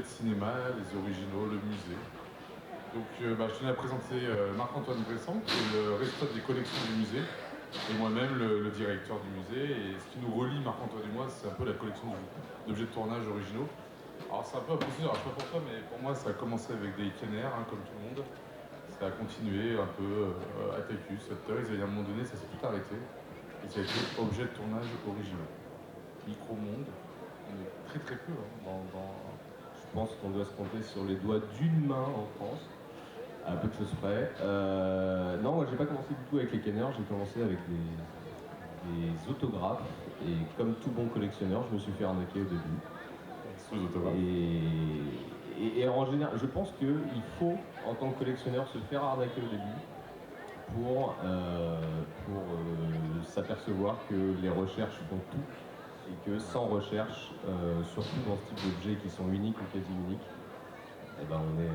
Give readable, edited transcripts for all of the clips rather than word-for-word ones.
cinéma, les originaux, le musée. Donc je tenais à présenter Marc-Antoine Bressan, qui est le responsable des collections du musée, et moi-même le directeur du musée. Et ce qui nous relie, Marc-Antoine et moi, c'est un peu la collection d'objets de tournage originaux. Alors c'est un peu impossible, alors je sais pas pour toi, mais pour moi ça a commencé avec des canards, hein, comme tout le monde. Ça a continué un peu Atticus, Toys, et à un moment donné ça s'est tout arrêté. Et ça a été objet de tournage originaux. Micro-monde, on est très très peu Je pense qu'on doit se compter sur les doigts d'une main en France, à peu de choses près. Non, moi j'ai pas commencé du tout avec les canners, j'ai commencé avec des autographes, et comme tout bon collectionneur, je me suis fait arnaquer au début. sous autographes. Et en général, je pense qu'il faut, en tant que collectionneur, se faire arnaquer au début pour s'apercevoir que les recherches font tout, et que sans recherche, surtout dans ce type d'objets qui sont uniques ou quasi uniques, eh ben on est...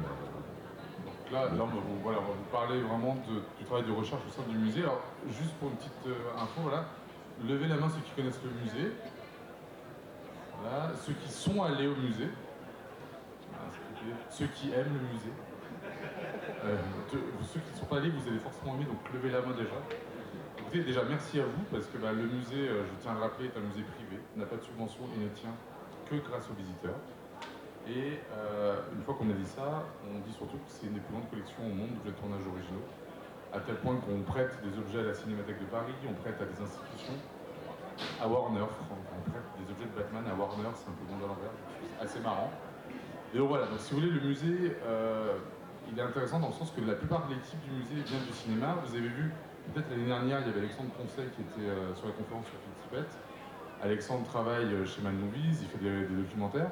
Donc là on va vous parler vraiment du travail de recherche au sein du musée. Alors, juste pour une petite info, voilà, levez la main ceux qui connaissent le musée. Voilà, ceux qui sont allés au musée. Voilà, ceux qui aiment le musée. Ceux qui ne sont pas allés, vous allez forcément aimer, donc levez la main déjà. Écoutez, déjà merci à vous, parce que le musée, je tiens à le rappeler, est un musée privé, n'a pas de subvention et ne tient que grâce aux visiteurs. Et une fois qu'on a dit ça, on dit surtout que c'est une des plus grandes collections au monde d'objets de tournage originaux, à tel point qu'on prête des objets à la Cinémathèque de Paris, on prête à des institutions, à Warner, on prête des objets de Batman à Warner, c'est un peu monde à l'envers, c'est assez marrant. Et donc voilà, donc si vous voulez, le musée, il est intéressant dans le sens que la plupart de l'équipe du musée vient du cinéma. Vous avez vu, peut-être l'année dernière, il y avait Alexandre Poncet qui était sur la conférence sur Filtipet. Alexandre travaille chez Mad Movies, il fait des documentaires.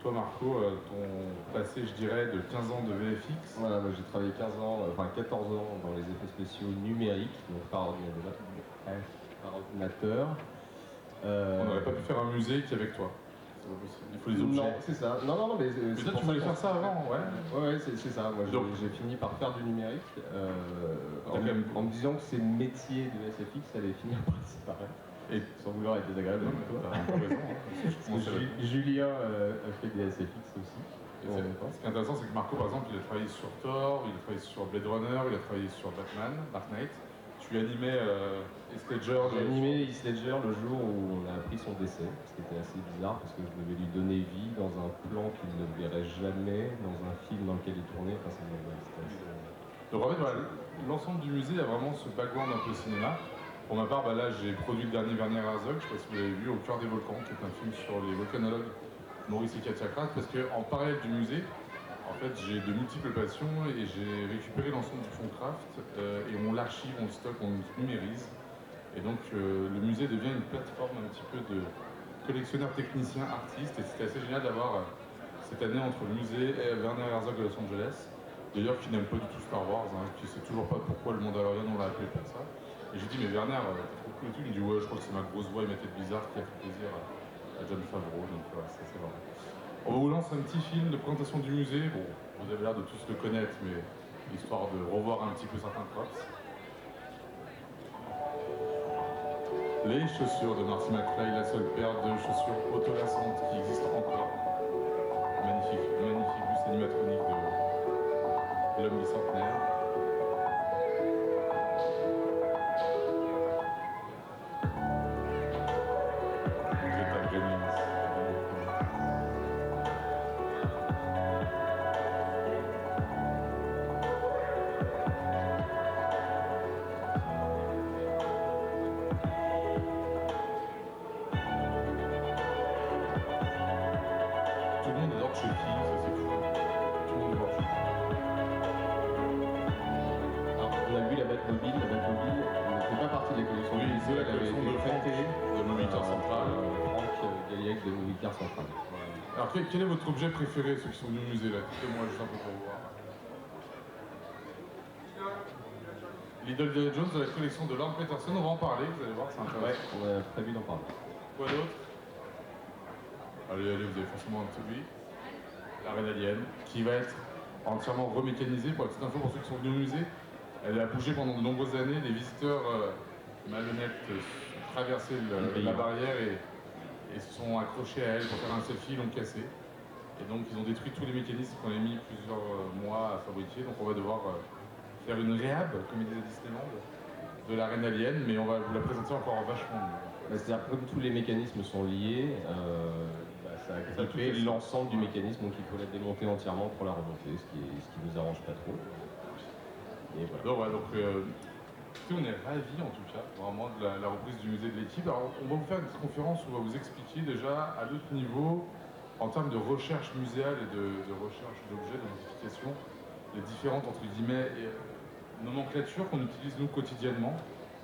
Toi, Marco, ton passé, je dirais, de 15 ans de VFX. Voilà, moi j'ai travaillé 15 ans, enfin 14 ans dans les effets spéciaux numériques, donc par ordinateur. On n'aurait pas pu faire un musée qu'avec toi. C'est pas possible. Il faut les objets. Non, c'est ça. Non, mais Mais toi, tu voulais faire ça avant, ouais. Ouais, c'est ça. Moi, j'ai fini par faire du numérique en me disant que ces métiers de SFX allaient finir par disparaître. Et sans vouloir être désagréable avec toi. Julien a fait des SFX aussi. Ce qui est intéressant, c'est que Marco, par exemple, il a travaillé sur Thor, il a travaillé sur Blade Runner, il a travaillé sur Batman, Dark Knight. Tu animais Heath Ledger. J'ai animé Heath Ledger le jour où on a appris son décès, ce qui était assez bizarre parce que je devais lui donner vie dans un plan qu'il ne verrait jamais, dans un film dans lequel il tournait. Enfin, c'était assez... Donc en fait, voilà, l'ensemble du musée a vraiment ce background un peu cinéma. Pour ma part, là, j'ai produit le dernier Werner Herzog, je ne sais pas si vous l'avez vu, Au cœur des volcans, qui est un film sur les volcanologues Maurice et Katia Krat, parce qu'en parallèle du musée, en fait, j'ai de multiples passions et j'ai récupéré l'ensemble du fonds Craft et on l'archive, on le stocke, on le numérise. Et donc, le musée devient une plateforme un petit peu de collectionneurs, techniciens, artistes. Et c'était assez génial d'avoir cette année entre le musée et Werner Herzog de Los Angeles, d'ailleurs qui n'aime pas du tout Star Wars, qui ne sait toujours pas pourquoi le Mandalorian on l'a appelé pour ça. Et j'ai dit, mais Werner, t'es trop cool et tout. Il me dit, ouais, je crois que c'est ma grosse voix et ma tête bizarre qui a fait plaisir à Jon Favreau. Donc voilà, ça c'est vraiment. On vous lance un petit film de présentation du musée. Bon, vous avez l'air de tous le connaître, mais histoire de revoir un petit peu certains props. Les chaussures de Marty McFly, la seule paire de chaussures autolassantes qui existe encore. Magnifique bus animatronique de l'homme bicentenaire. Alors quel est votre objet préféré, ceux qui sont venus au musée là? Dites-moi juste un peu pour voir. L'idole de Jones de la collection de Lord Peterson, on va en parler, vous allez voir, c'est intéressant. Ouais, on a prévu d'en parler. Quoi d'autre? Allez, vous avez forcément un petit lui. La reine alien, qui va être entièrement remécanisée. Pour la petite info, pour ceux qui sont venus au musée, elle a bougé pendant de nombreuses années. Les visiteurs malhonnêtes ont traversé la barrière et se sont accrochés à elle pour faire un selfie, ils l'ont cassée. Et donc ils ont détruit tous les mécanismes qu'on a mis plusieurs mois à fabriquer. Donc on va devoir faire une réhab, comme ils disent à Disneyland, de la reine alien, mais on va vous la présenter encore vachement mieux. C'est-à-dire que comme tous les mécanismes sont liés, ça a grippé l'ensemble du mécanisme, donc il faut la démonter entièrement pour la remonter, ce qui nous arrange pas trop. Et voilà. Écoutez, on est ravis en tout cas, vraiment de la reprise du musée de l'équipe. Alors on va vous faire une petite conférence où on va vous expliquer déjà à d'autres niveaux, en termes de recherche muséale et de recherche d'objets, d'identification, les différentes entre guillemets nomenclatures qu'on utilise nous quotidiennement.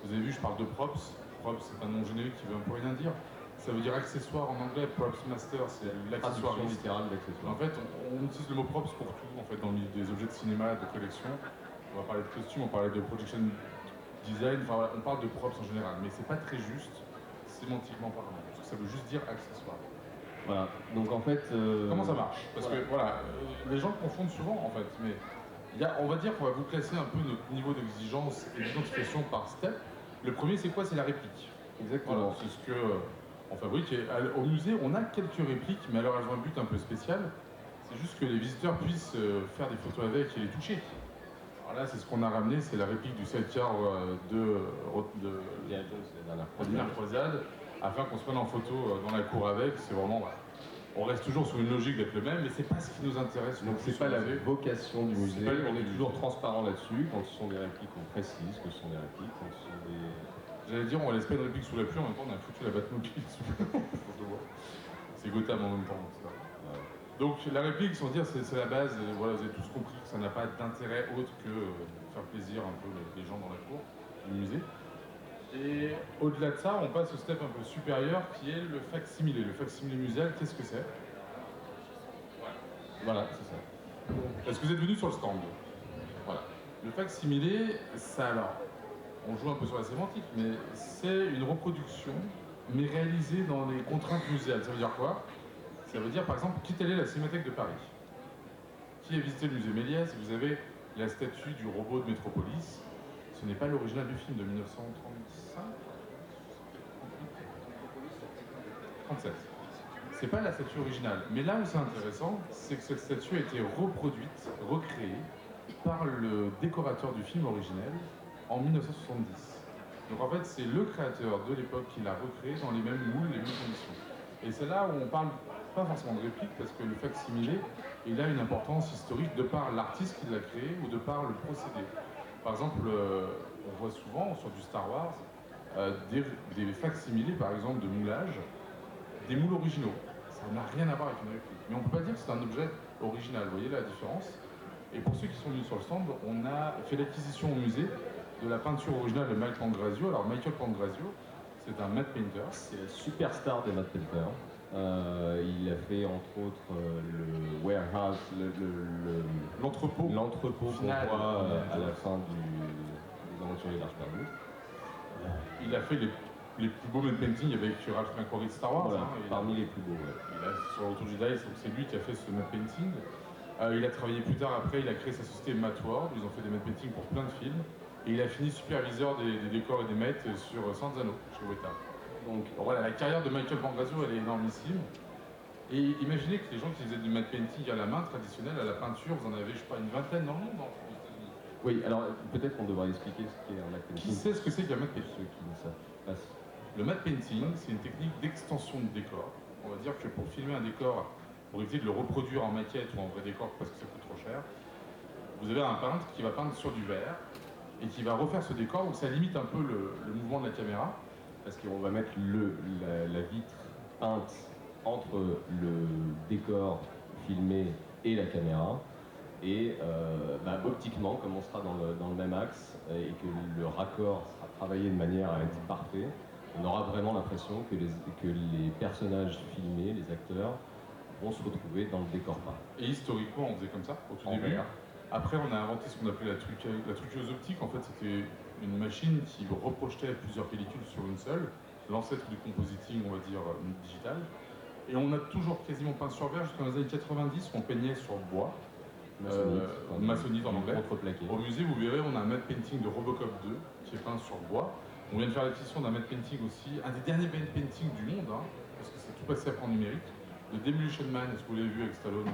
Vous avez vu, je parle de props. Props, c'est un nom générique qui veut un peu rien dire. Ça veut dire accessoire en anglais. Props master, c'est l'accessoire littéral d'accessoire. En fait, on utilise le mot props pour tout, en fait, dans le milieu des objets de cinéma, de collection. On va parler de costumes, on va parler de projection design, enfin voilà, on parle de props en général, mais c'est pas très juste sémantiquement parlant, parce que ça veut juste dire accessoire. Voilà, donc en fait... Comment ça marche? Parce que voilà, les gens confondent souvent en fait, mais on va dire qu'on va vous classer un peu notre niveau d'exigence et d'identification par step. Le premier, c'est quoi? C'est la réplique. Exactement. Voilà, c'est ce que on fabrique. Et au musée, on a quelques répliques, mais alors elles ont un but un peu spécial. C'est juste que les visiteurs puissent faire des photos avec et les toucher. Alors là, c'est ce qu'on a ramené, c'est la réplique du sidecar de la première croisade, afin qu'on se prenne en photo dans la cour avec. C'est vraiment, voilà. On reste toujours sur une logique d'être le même, mais c'est pas ce qui nous intéresse. Donc c'est pas la vocation du musée. On est toujours transparent là-dessus. Quand ce sont des répliques, on précise que ce sont des répliques. Quand ce sont des... J'allais dire, on laisse pas une réplique sous la pluie, en même temps, on a foutu la Batmobile sous la pluie. C'est Gotham en même temps. Ouais. Donc la réplique, sans dire, c'est la base. Voilà, vous avez tous compris que ça n'a pas d'intérêt autre que faire plaisir un peu les gens dans la cour du musée. Et au-delà de ça, on passe au step un peu supérieur qui est le facsimilé. Le facsimilé muséal, qu'est-ce que c'est? Voilà, c'est ça. Est-ce que vous êtes venu sur le stand? Voilà. Le facsimilé, ça alors, on joue un peu sur la sémantique, mais c'est une reproduction, mais réalisée dans les contraintes muséales. Ça veut dire quoi? Ça veut dire, par exemple, qui est la Cinémathèque de Paris? Qui a visité le musée Méliès? Vous avez la statue du robot de Métropolis. Ce n'est pas l'original du film de 1935 37. C'est pas la statue originale. Mais là où c'est intéressant, c'est que cette statue a été reproduite, recréée, par le décorateur du film originel en 1970. Donc en fait, c'est le créateur de l'époque qui l'a recréé dans les mêmes moules, les mêmes conditions. Et c'est là où on parle pas forcément de réplique, parce que le facsimilé, il a une importance historique de par l'artiste qui l'a créé ou de par le procédé. Par exemple, on voit souvent sur du Star Wars des facsimilés, par exemple, de moulage, des moules originaux. Ça n'a rien à voir avec une réplique. Mais on ne peut pas dire que c'est un objet original, vous voyez la différence? Et pour ceux qui sont venus sur le stand, on a fait l'acquisition au musée de la peinture originale de Michael Pangrazio. Alors Michael Pangrazio, c'est un matte painter. C'est la superstar des matte painters. Il a fait entre autres le warehouse, l'entrepôt qu'on voit à la fin des Aventuriers de l'Arche perdue. Il a fait les plus beaux matte paintings avec Ralph McQuarrie de Star Wars. Voilà, parmi les plus beaux. Ouais. Sur le Retour Jedi, c'est lui qui a fait ce matte painting. Il a travaillé plus tard après, il a créé sa société Matte World, ils ont fait des matte paintings pour plein de films. Et il a fini superviseur des décors et des maîtres sur Sanzano, chez Weta. Donc voilà, la carrière de Michael Pangrazio, elle est énormissime. Et imaginez que les gens qui faisaient du matte painting à la main traditionnelle, à la peinture, vous en avez, je sais pas, une vingtaine dans le monde, aux États-Unis. Oui, alors peut-être qu'on devrait expliquer ce qu'est un matte painting. Qui sait ce que c'est qu'un matte painting? Ceux qui ne savent pas. Le matte painting, c'est une technique d'extension de décor. On va dire que pour filmer un décor, pour éviter de le reproduire en maquette ou en vrai décor parce que ça coûte trop cher, vous avez un peintre qui va peindre sur du verre et qui va refaire ce décor où ça limite un peu le mouvement de la caméra. Parce qu'on va mettre la vitre peinte entre le décor filmé et la caméra. Et optiquement, comme on sera dans le même axe et que le raccord sera travaillé de manière à être parfait, on aura vraiment l'impression que les personnages filmés, les acteurs, vont se retrouver dans le décor peint. Et historiquement, on faisait comme ça, au tout début. Après, on a inventé ce qu'on appelait la truqueuse optique. En fait, c'était une machine qui reprojetait plusieurs pellicules sur une seule, l'ancêtre du compositing, on va dire, digital. Et on a toujours quasiment peint sur verre jusqu'aux années 90, on peignait sur bois. Maçonnite en anglais. Au musée, vous verrez, on a un matte painting de Robocop 2 qui est peint sur bois. On vient de faire l'acquisition d'un matte painting aussi, un des derniers matte paintings du monde, hein, parce que c'est tout passé après en numérique. de Demolition Man, est-ce que vous l'avez vu avec Stallone?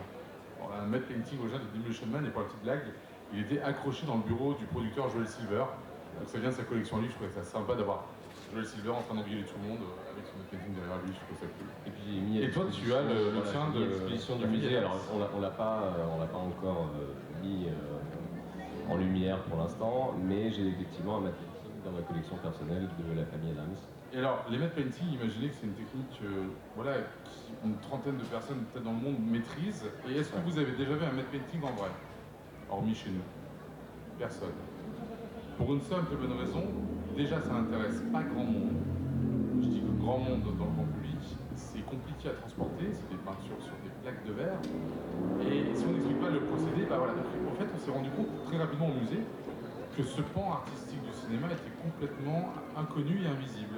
Bon, un matte painting original de Demolition Man, et pour la petite blague, il était accroché dans le bureau du producteur Joel Silver. Donc ça vient de sa collection à lui, je trouvais ça sympa d'avoir Joel Silver en train d'engueuler tout le monde avec son matte painting derrière lui, je trouve ça cool. Et puis j'ai mis Et toi, tu as le tien de l'exposition du la musée. Fayette. Alors on l'a pas encore mis en lumière pour l'instant, mais j'ai effectivement un matte painting dans ma collection personnelle de la famille Adams. Et alors, les matte painting, imaginez que c'est une technique voilà, qu'une trentaine de personnes peut-être dans le monde maîtrisent. Et est-ce que vous avez déjà vu un matte painting en vrai? Hormis chez nous. Personne. Pour une simple et bonne raison, déjà ça n'intéresse pas grand monde. Je dis que grand monde dans le grand public, c'est compliqué à transporter, c'est des peintures sur des plaques de verre. Et si on n'explique pas le procédé, bah voilà. Donc, en fait, on s'est rendu compte très rapidement au musée que ce pan artistique du cinéma était complètement inconnu et invisible.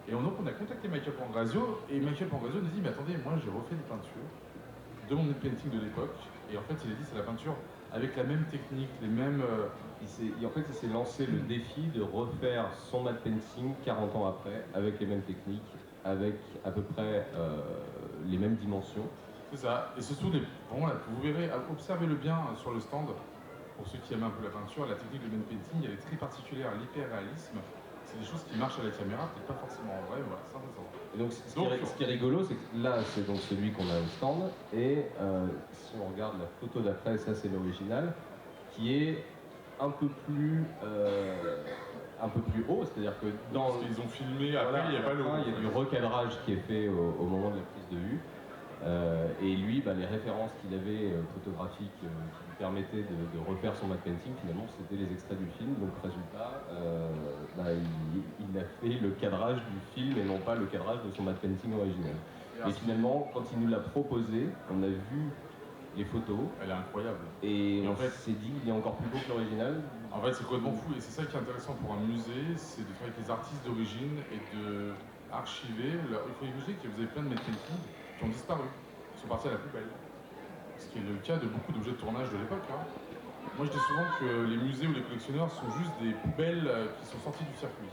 Et donc on a contacté Michael Pangrazio, et Michael Pangrazio nous dit, mais attendez, moi j'ai refait des peintures de mon matte painting de l'époque, et en fait il a dit c'est la peinture avec la même technique, les mêmes... Il s'est lancé le défi de refaire son matte painting 40 ans après, avec les mêmes techniques, avec à peu près les mêmes dimensions. C'est ça, et ce sont des... Vraiment, là, vous verrez, observez-le bien sur le stand, pour ceux qui aiment un peu la peinture, la technique de matte painting, elle est très particulière, l'hyper-réalisme. C'est des choses qui marchent à la caméra, peut-être pas forcément en vrai, mais voilà, c'est intéressant. Et donc, ce qui est rigolo, c'est que là, c'est donc celui qu'on a au stand, et si on regarde la photo d'après, ça c'est l'original, qui est un peu plus haut, c'est-à-dire que dans... Parce qu'ils ont filmé, après il n'y a pas le... Il y a du recadrage qui est fait au moment de la prise de vue. Et lui, les références qu'il avait photographiques qui lui permettaient de refaire son matte painting, finalement, c'était les extraits du film. Donc, résultat, il a fait le cadrage du film et non pas le cadrage de son matte painting original. Et finalement, quand il nous l'a proposé, on a vu les photos. Elle est incroyable. Et en fait, s'est dit, il est encore plus beau que l'original. En fait, c'est complètement fou. Et c'est ça qui est intéressant pour un musée, c'est de travailler avec les artistes d'origine et de archiver. Il faut imaginer que vous avez plein de matte painting qui ont disparu, qui sont partis à la poubelle. Ce qui est le cas de beaucoup d'objets de tournage de l'époque. Hein. Moi, je dis souvent que les musées ou les collectionneurs sont juste des poubelles qui sont sorties du circuit.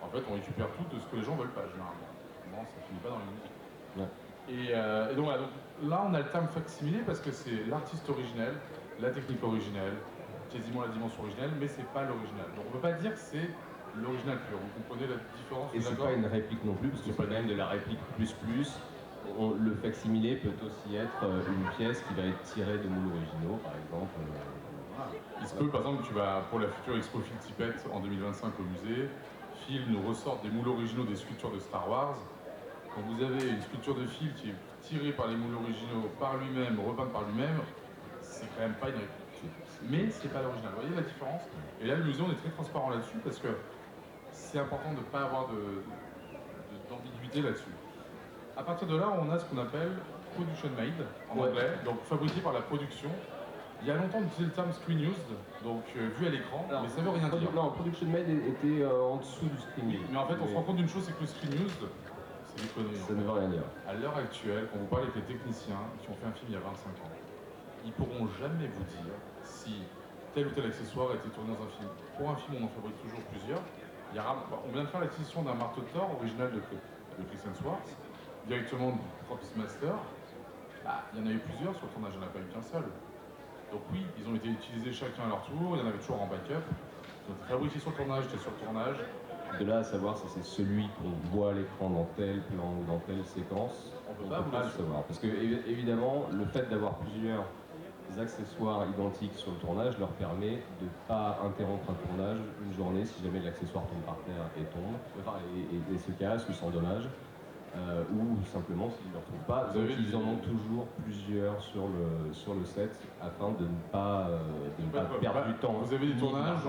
En fait, on récupère tout de ce que les gens veulent pas, généralement. Bon, ça finit pas dans les musées. Ouais. Et donc, voilà, donc là, on a le terme facsimilé parce que c'est l'artiste originel, la technique originelle, quasiment la dimension originelle, mais c'est pas l'original. Donc, on peut pas dire que c'est l'original pur. Vous comprenez la différence? Et c'est pas une réplique non plus, parce que c'est quand même de la réplique plus. Le facsimilé peut aussi être une pièce qui va être tirée de moules originaux, par exemple. Il se peut, par exemple, tu vas pour la future Expo Phil Tippett en 2025 au musée, Phil nous ressort des moules originaux des sculptures de Star Wars. Quand vous avez une sculpture de Phil qui est tirée par les moules originaux, par lui-même, repeinte par lui-même, c'est quand même pas une réplique. Mais c'est pas l'original. Vous voyez la différence? Et là, le musée, on est très transparent là-dessus parce que c'est important de ne pas avoir d'ambiguïté là-dessus. À partir de là, on a ce qu'on appelle production made en anglais, donc fabriqué par la production. Il y a longtemps, on utilisait le terme screen used, donc vu à l'écran, mais ça veut rien dire. Non, production made était en dessous du screen used. Mais en fait, on se rend compte d'une chose, c'est que le screen used, c'est des conneries. Ça ne veut rien dire. À l'heure actuelle, quand vous parlez avec les techniciens qui ont fait un film il y a 25 ans, ils pourront jamais vous dire si tel ou tel accessoire a été tourné dans un film. Pour un film, on en fabrique toujours plusieurs. On vient de faire l'acquisition d'un marteau de Thor original de Chris Hemsworth, directement du Props Master. Il y en a eu plusieurs sur le tournage, il n'y en a pas eu qu'un seul. Donc oui, ils ont été utilisés chacun à leur tour, il y en avait toujours en backup. Ils ont été fabriqués sur le tournage, c'était sur le tournage. De là à savoir si c'est celui qu'on voit à l'écran dans tel plan ou dans telle séquence, on ne peut pas le savoir. Parce que évidemment, le fait d'avoir plusieurs accessoires identiques sur le tournage leur permet de ne pas interrompre un tournage une journée si jamais l'accessoire tombe par terre et tombe, et se casse ou s'endommage. Ou simplement s'ils ne le retrouvent pas. Donc ils en ont toujours plusieurs sur le set afin de ne pas perdre du temps. Vous avez des tournages,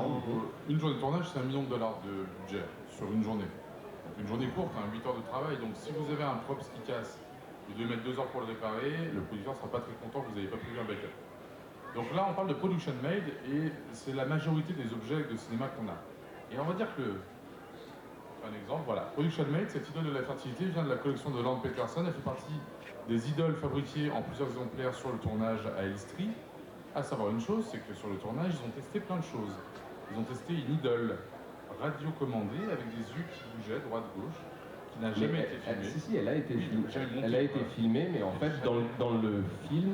une journée de tournage c'est $1 million de budget sur une journée. Donc une journée courte, 8 heures de travail. Donc si vous avez un props qui casse, vous devez mettre 2 heures pour le réparer, le producteur ne sera pas très content que vous n'ayez pas prévu un backup. Donc là on parle de production made et c'est la majorité des objets de cinéma qu'on a. Et on va dire que un exemple, voilà. Production Made, cette idole de la fertilité vient de la collection de Lord Peterson. Elle fait partie des idoles fabriquées en plusieurs exemplaires sur le tournage à Elstree. À savoir une chose, c'est que sur le tournage, ils ont testé plein de choses. Ils ont testé une idole radiocommandée avec des yeux qui bougeaient droite-gauche, qui n'a jamais été filmée. Si, elle a été filmée. Jamais monté, Elle a été quoi. filmée, mais en fait, dans le film,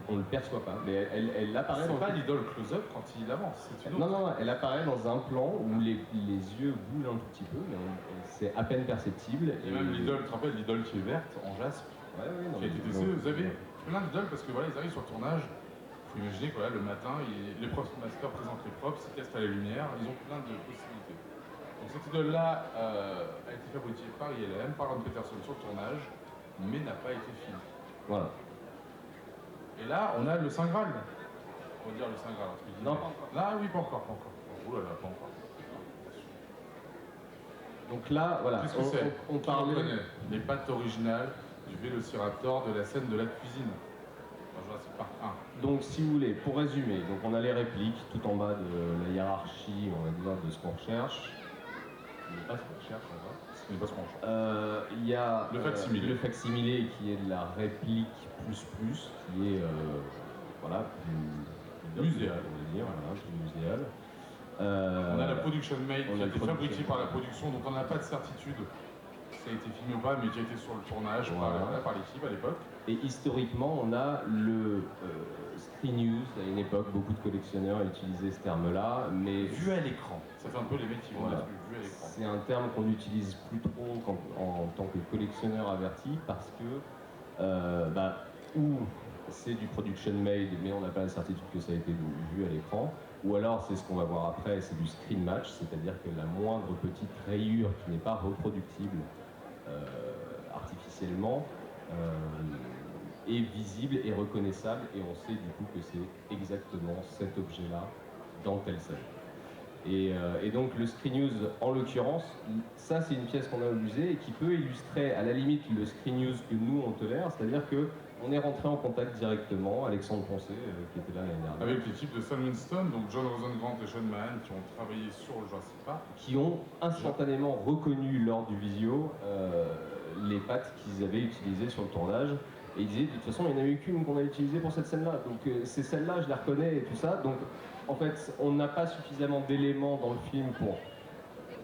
on le perçoit pas. Mais elle apparaît dans C'est le pas film. l'idole close-up quand il avance, c'est une autre. Non, elle apparaît dans un plan où les yeux bougent un tout petit peu, mais c'est à peine perceptible. Et même l'idole, tu te rappelles, l'idole qui est verte, en jaspe, Ouais, non, qui a été mais- testée. Vous avez plein d'idoles parce que voilà, ils arrivent sur le tournage. Il faut imaginer que voilà, le matin, les props masters présentent les props, ils testent à la lumière, ils ont plein de possibilités. Donc cette idole-là a été fabriquée par ILM, par Ron Peterson sur le tournage, mais n'a pas été filmée. Voilà. Et là, on a le Saint Graal. On va dire le Saint Graal. Entre guillemets. Non, pas encore. Là, oui, pas encore, pas encore. Oh là là, pas encore. Donc là, voilà, Qu'est-ce que c'est? on Qui parlait. reconnaît les pattes originales du Vélociraptor de la scène de la cuisine. Dans Jurassic Park 1. Donc, si vous voulez, pour résumer, donc on a les répliques tout en bas de la hiérarchie, on va dire, de ce qu'on recherche. Ce n'est pas ce qu'on recherche, on va. Ce n'est pas ce qu'on cherche. Il y a Le facsimilé. le facsimilé qui est de la réplique qui est voilà, plus Muséale. on va dire, voilà, plus muséale. On a la production made on qui a a le été production fabriquée par la made. production, donc on n'a pas de certitude si ça a été filmé ou pas, mais qui a été sur le tournage Voilà. par l'équipe à l'époque. Et historiquement, on a le Screen News. À une époque, beaucoup de collectionneurs utilisaient ce terme-là, mais Vu à l'écran. Ça fait un peu les mecs qui vont Voilà. des trucs vus à l'écran. c'est un terme qu'on n'utilise plus trop en tant que collectionneur averti parce que, ou c'est du production made, mais on n'a pas la certitude que ça a été vu à l'écran, ou alors c'est ce qu'on va voir après, c'est du screen match, c'est-à-dire que la moindre petite rayure qui n'est pas reproductible artificiellement est visible et reconnaissable, et on sait du coup que c'est exactement cet objet-là dans telle scène. Et donc le Screen News, en l'occurrence, ça c'est une pièce qu'on a au musée et qui peut illustrer à la limite le Screen News que nous on tolère, c'est-à-dire que on est rentré en contact directement, Alexandre Poncet qui était là l'année dernière, Avec l'équipe de Sam Winston, donc John Rosengrant et Sean Mahan qui ont travaillé sur le Jurassic Park. qui ont instantanément reconnu lors du visio les pattes qu'ils avaient utilisées sur le tournage. Et ils disaient, de toute façon, il n'y en a eu qu'une qu'on a utilisée pour cette scène-là. Donc c'est celle-là, je la reconnais et tout ça. Donc en fait, on n'a pas suffisamment d'éléments dans le film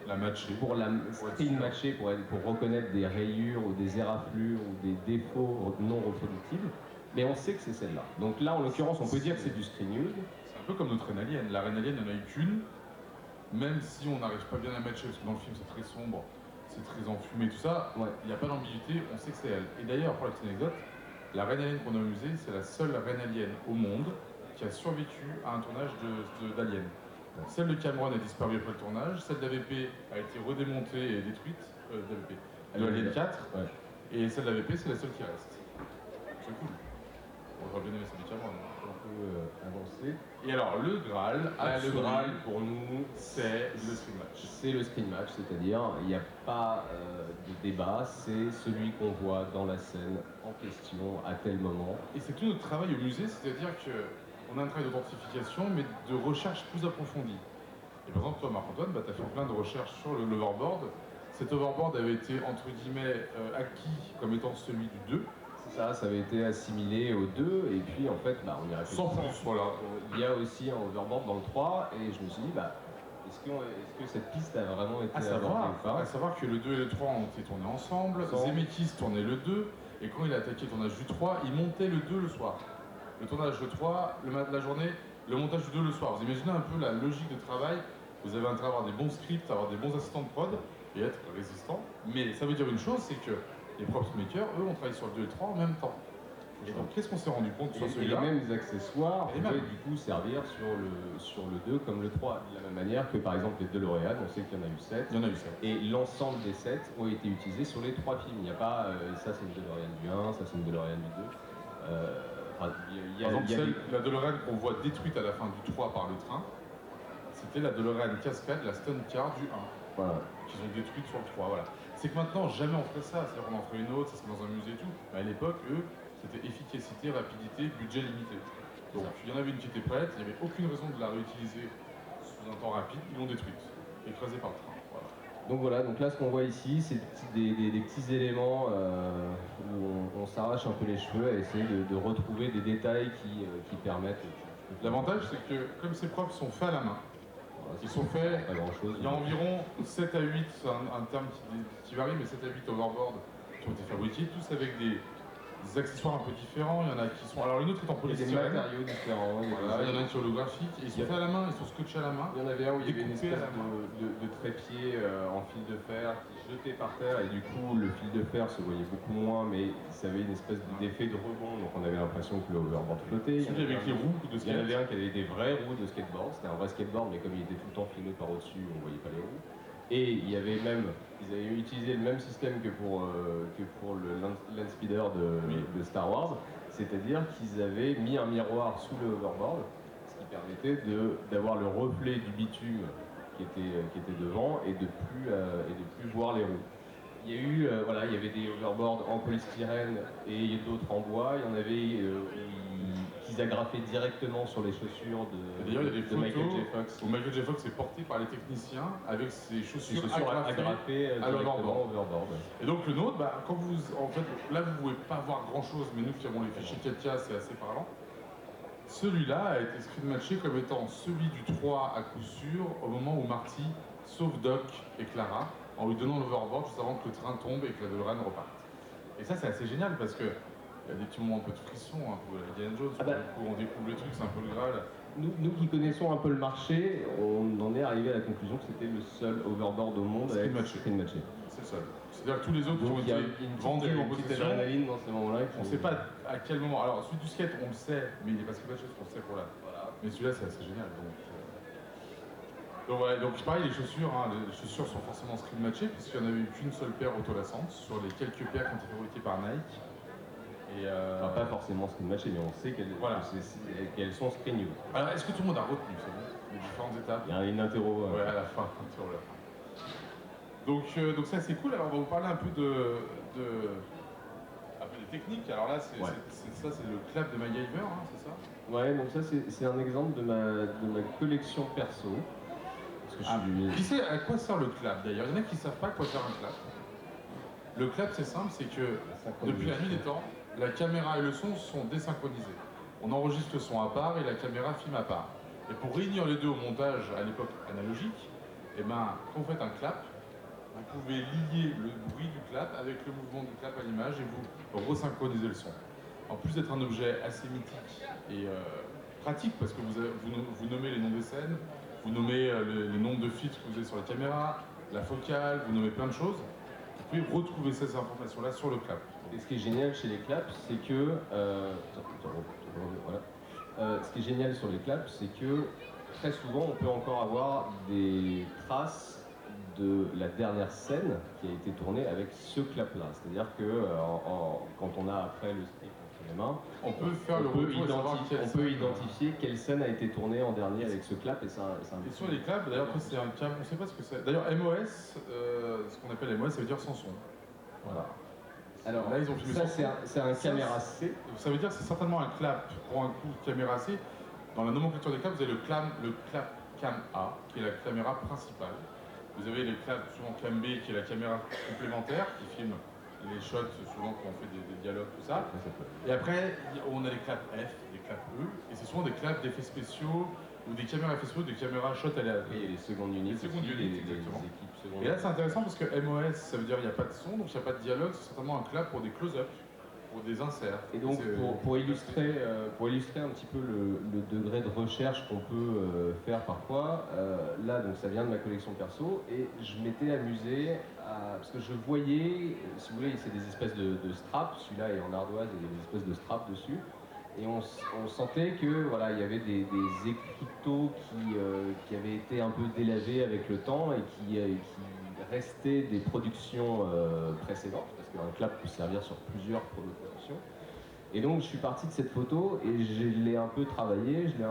La matchée. pour la screen matcher, pour reconnaître des rayures ou des éraflures ou des défauts non reproductibles. Mais on sait que c'est celle-là. Donc là, en l'occurrence, on peut dire que c'est du Screen News. C'est un peu comme notre reine alien. La reine alien, il n'y en a eu qu'une. Même si on n'arrive pas bien à matcher, parce que dans le film c'est très sombre, c'est très enfumé, tout ça, Ouais. il n'y a pas d'ambiguïté, on sait que c'est elle. Et d'ailleurs, pour la petite anecdote, la reine alien qu'on a au musée, c'est la seule reine alien au monde qui a survécu à un tournage d'Alien. Celle de Cameron a disparu après le tournage, celle d'AVP a été redémontée et détruite, d'AVP, de Alien 4, Ouais. et celle d'AVP c'est la seule qui reste. C'est cool. On va bien aimer celle de Cameron. On peut avancer. Et alors, le Graal, Le absolu, Graal, pour nous, c'est le screen match. c'est le screen match, c'est-à-dire il n'y a pas de débat, c'est celui qu'on voit dans la scène en question à tel moment. Et c'est tout notre travail au musée, c'est-à-dire qu'on a un travail d'authentification, mais de recherche plus approfondie. Et par exemple, toi, Marc-Antoine, tu as fait plein de recherches sur l'overboard. Cet overboard avait été, entre guillemets, acquis comme étant celui du 2. Ça avait été assimilé aux deux, et puis en fait, on y réfléchit. Sans plus, voilà. Il y a aussi un overboard dans le 3, et je me suis dit, est-ce que cette piste a vraiment été abordée ou pas À savoir que le 2 et le 3 ont été tournés ensemble, Zemeckis tournait le 2, et quand il a attaqué le tournage du 3, il montait le 2 le soir. Le tournage le 3, la journée, le montage du 2 le soir. Vous imaginez un peu la logique de travail. Vous avez intérêt à avoir des bons scripts, avoir des bons assistants de prod, et être résistant. Mais ça veut dire une chose, c'est que les props makers, eux, ont travaillé sur le 2 et le 3 en même temps. Et donc, qu'est-ce qu'on s'est rendu compte sur Et les celui-là? mêmes accessoires Les pouvaient mêmes. du coup servir sur le 2 comme le 3. De la même manière que par exemple les DeLorean, on sait qu'il y en a eu 7. Il y en a eu ça. Et l'ensemble des 7 ont été utilisés sur les 3 films. Il n'y a pas ça c'est une DeLorean du 1, ça c'est une DeLorean du 2. Il y a Par exemple, des- la DeLorean qu'on voit détruite à la fin du 3 par le train, c'était la DeLorean cascade, la stunt car du 1, Voilà. qu'ils ont détruite sur le 3. Voilà. C'est que maintenant, jamais on ferait ça. C'est-à-dire qu'on en ferait une autre, ça serait dans un musée et tout. Mais à l'époque, eux, c'était efficacité, rapidité, budget limité. Donc il y en avait une qui était prête, il n'y avait aucune raison de la réutiliser sous un temps rapide, ils l'ont détruite, écrasée par le train. Voilà. Donc voilà, donc là ce qu'on voit ici, c'est des petits éléments où on s'arrache un peu les cheveux à essayer de retrouver des détails qui permettent. L'avantage, c'est que comme ces props sont faits à la main, Ils sont faits, pas grand chose. il y a environ 7 à 8, c'est un terme qui varie, mais 7 à 8 overboards qui ont été fabriqués, tous avec des accessoires un peu différents. Il y en a qui sont. Alors, une autre est en Il y a des polystyrène. matériaux différents. Voilà, il y en a un qui est holographique, et ils sont faits à la main, ils sont scotchés à la main. Il y en avait un où il y avait une Découpé à espèce la main. de trépied en fil de fer qui jetait par terre et du coup le fil de fer se voyait beaucoup moins mais ça avait une espèce d'effet de rebond donc on avait l'impression que le hoverboard flottait. Celui avec les roues de Il y en avait un qui avait des vraies roues de skateboard, c'était un vrai skateboard mais comme il était tout le temps filmé par au-dessus on voyait pas les roues. Et il y avait même, ils avaient utilisé le même système que pour le Landspeeder de Star Wars, c'est-à-dire qu'ils avaient mis un miroir sous le hoverboard qui permettait d'avoir le reflet du bitume qui était devant et de plus voir les roues. Il y a eu, voilà, il y avait des hoverboards en polystyrène et d'autres en bois. Il y en avait qu'ils agrafaient directement sur les chaussures D'ailleurs, il y a des photos Michael J. Fox. où Michael J. Fox est porté par les techniciens avec ses chaussures, agrafées à directement au hoverboard. Et donc le nôtre, bah, quand vous, en fait, là vous pouvez pas voir grand chose, mais nous qui avons les fichiers Katia, c'est assez parlant. Celui-là a été screen-matché comme étant celui du 3 à coup sûr au moment où Marty sauve Doc et Clara en lui donnant l'overboard juste avant que le train tombe et que la DeLorean reparte. Et ça c'est assez génial parce que il y a des petits moments un peu de frisson, un peu Indiana Jones, où on découvre le truc, c'est un peu le Graal. Nous qui connaissons un peu le marché, on en est arrivé à la conclusion que c'était le seul overboard au monde avec screen matché. C'est le seul. C'est-à-dire que tous les autres qui ont été vendus en possession, adrénaline dans ces moments-là. on ne sait pas à quel moment. Alors celui du skate, on le sait, mais il n'est pas screen matché, on le sait pour là. Voilà. Mais celui-là, c'est assez génial. Donc, ouais, donc pareil, les chaussures sont forcément screen matchées, puisqu'il n'y en avait eu qu'une seule paire autolassante sur les quelques paires qui ont été fabriquées par Nike. Et enfin, pas forcément screen matché, mais on sait qu'elles sont screen use. Alors, est-ce que tout le monde a retenu, c'est bon, les différentes étapes? Il y a une interro. Ouais, à la fin, sur la fin. Donc ça c'est cool. Alors on va vous parler un peu un peu des techniques. Alors là, c'est le clap de MacGyver, hein, c'est ça? Ouais, donc ça c'est un exemple de ma collection perso. Qui sait à quoi sert le clap d'ailleurs? Il y en a qui ne savent pas à quoi sert un clap. Le clap c'est simple, c'est que depuis la nuit des temps, la caméra et le son sont désynchronisés. On enregistre le son à part et la caméra filme à part. Et pour réunir les deux au montage à l'époque analogique, eh ben, quand vous faites un clap, vous pouvez lier le bruit du clap avec le mouvement du clap à l'image et vous resynchronisez le son. En plus d'être un objet assez mythique et pratique parce que vous nommez les noms des scènes, vous nommez les nombres de filtres que vous avez sur la caméra, la focale, vous nommez plein de choses. Vous pouvez retrouver ces informations-là sur le clap. Et ce qui est génial chez les claps, c'est que... ce qui est génial sur les claps, c'est que très souvent on peut encore avoir des traces de la dernière scène qui a été tournée avec ce clap-là. C'est-à-dire que quand on a après le script entre les mains, on peut identifier quelle scène a été tournée en dernier avec ce clap. Et sur les claps, d'ailleurs, c'est un clap, on ne sait pas ce que c'est. D'ailleurs, MOS, ce qu'on appelle MOS, ça veut dire sans son. Voilà. Alors là, ils ont filmé ça, c'est un caméra C. Ça veut dire que c'est certainement un clap pour un coup de caméra C. Dans la nomenclature des claps, vous avez le clap cam A, qui est la caméra principale. Vous avez les claps souvent cam B, qui est la caméra complémentaire, qui filme les shots souvent quand on fait des dialogues, tout ça. Et après, on a les claps F, les claps E, et c'est souvent des claps d'effets spéciaux, ou des caméras effets spéciaux, des caméras shot aléatoires. Et les secondes unités. Exactement. Et là, c'est intéressant parce que MOS, ça veut dire qu'il n'y a pas de son, donc il n'y a pas de dialogue, c'est certainement un clap pour des close-up, pour des inserts. Et donc, pour illustrer un petit peu le degré de recherche qu'on peut faire parfois, là, donc ça vient de ma collection perso, et je m'étais amusé parce que je voyais, si vous voulez, c'est des espèces de straps, celui-là est en ardoise, et il y a des espèces de straps dessus. Et on sentait que voilà, il y avait des écriteaux qui avaient été un peu délavés avec le temps et qui restaient des productions précédentes, parce qu'un clap peut servir sur plusieurs productions. Et donc je suis parti de cette photo et je l'ai un peu travaillé, je l'ai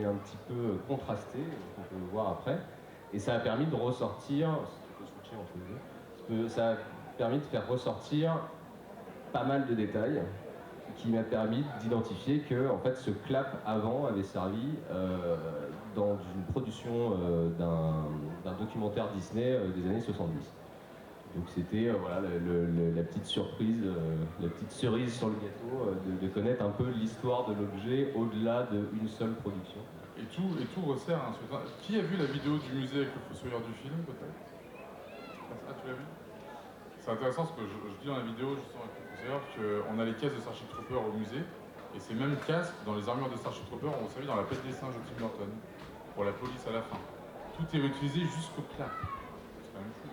un petit peu contrasté, on peut le voir après. Et ça a permis de ressortir, ça a permis de faire ressortir pas mal de détails, qui m'a permis d'identifier que en fait, ce clap avant avait servi dans une production d'un documentaire Disney des années 70. Donc c'était voilà, la petite surprise, la petite cerise sur le gâteau de connaître un peu l'histoire de l'objet au-delà d'une seule production. tout resserre un souvenir. Qui a vu la vidéo du musée avec le fossoyeur du film, peut-être? Ah, tu l'as vu? C'est intéressant parce que je dis dans la vidéo, justement, avec le fossoyeur, qu'on a les casques de Starship Trooper au musée, et ces mêmes casques, dans les armures de Starship Trooper, ont servi dans la Fête des singes de Tim Burton, pour la police à la fin. Tout est réutilisé jusqu'au clap. C'est quand même fou.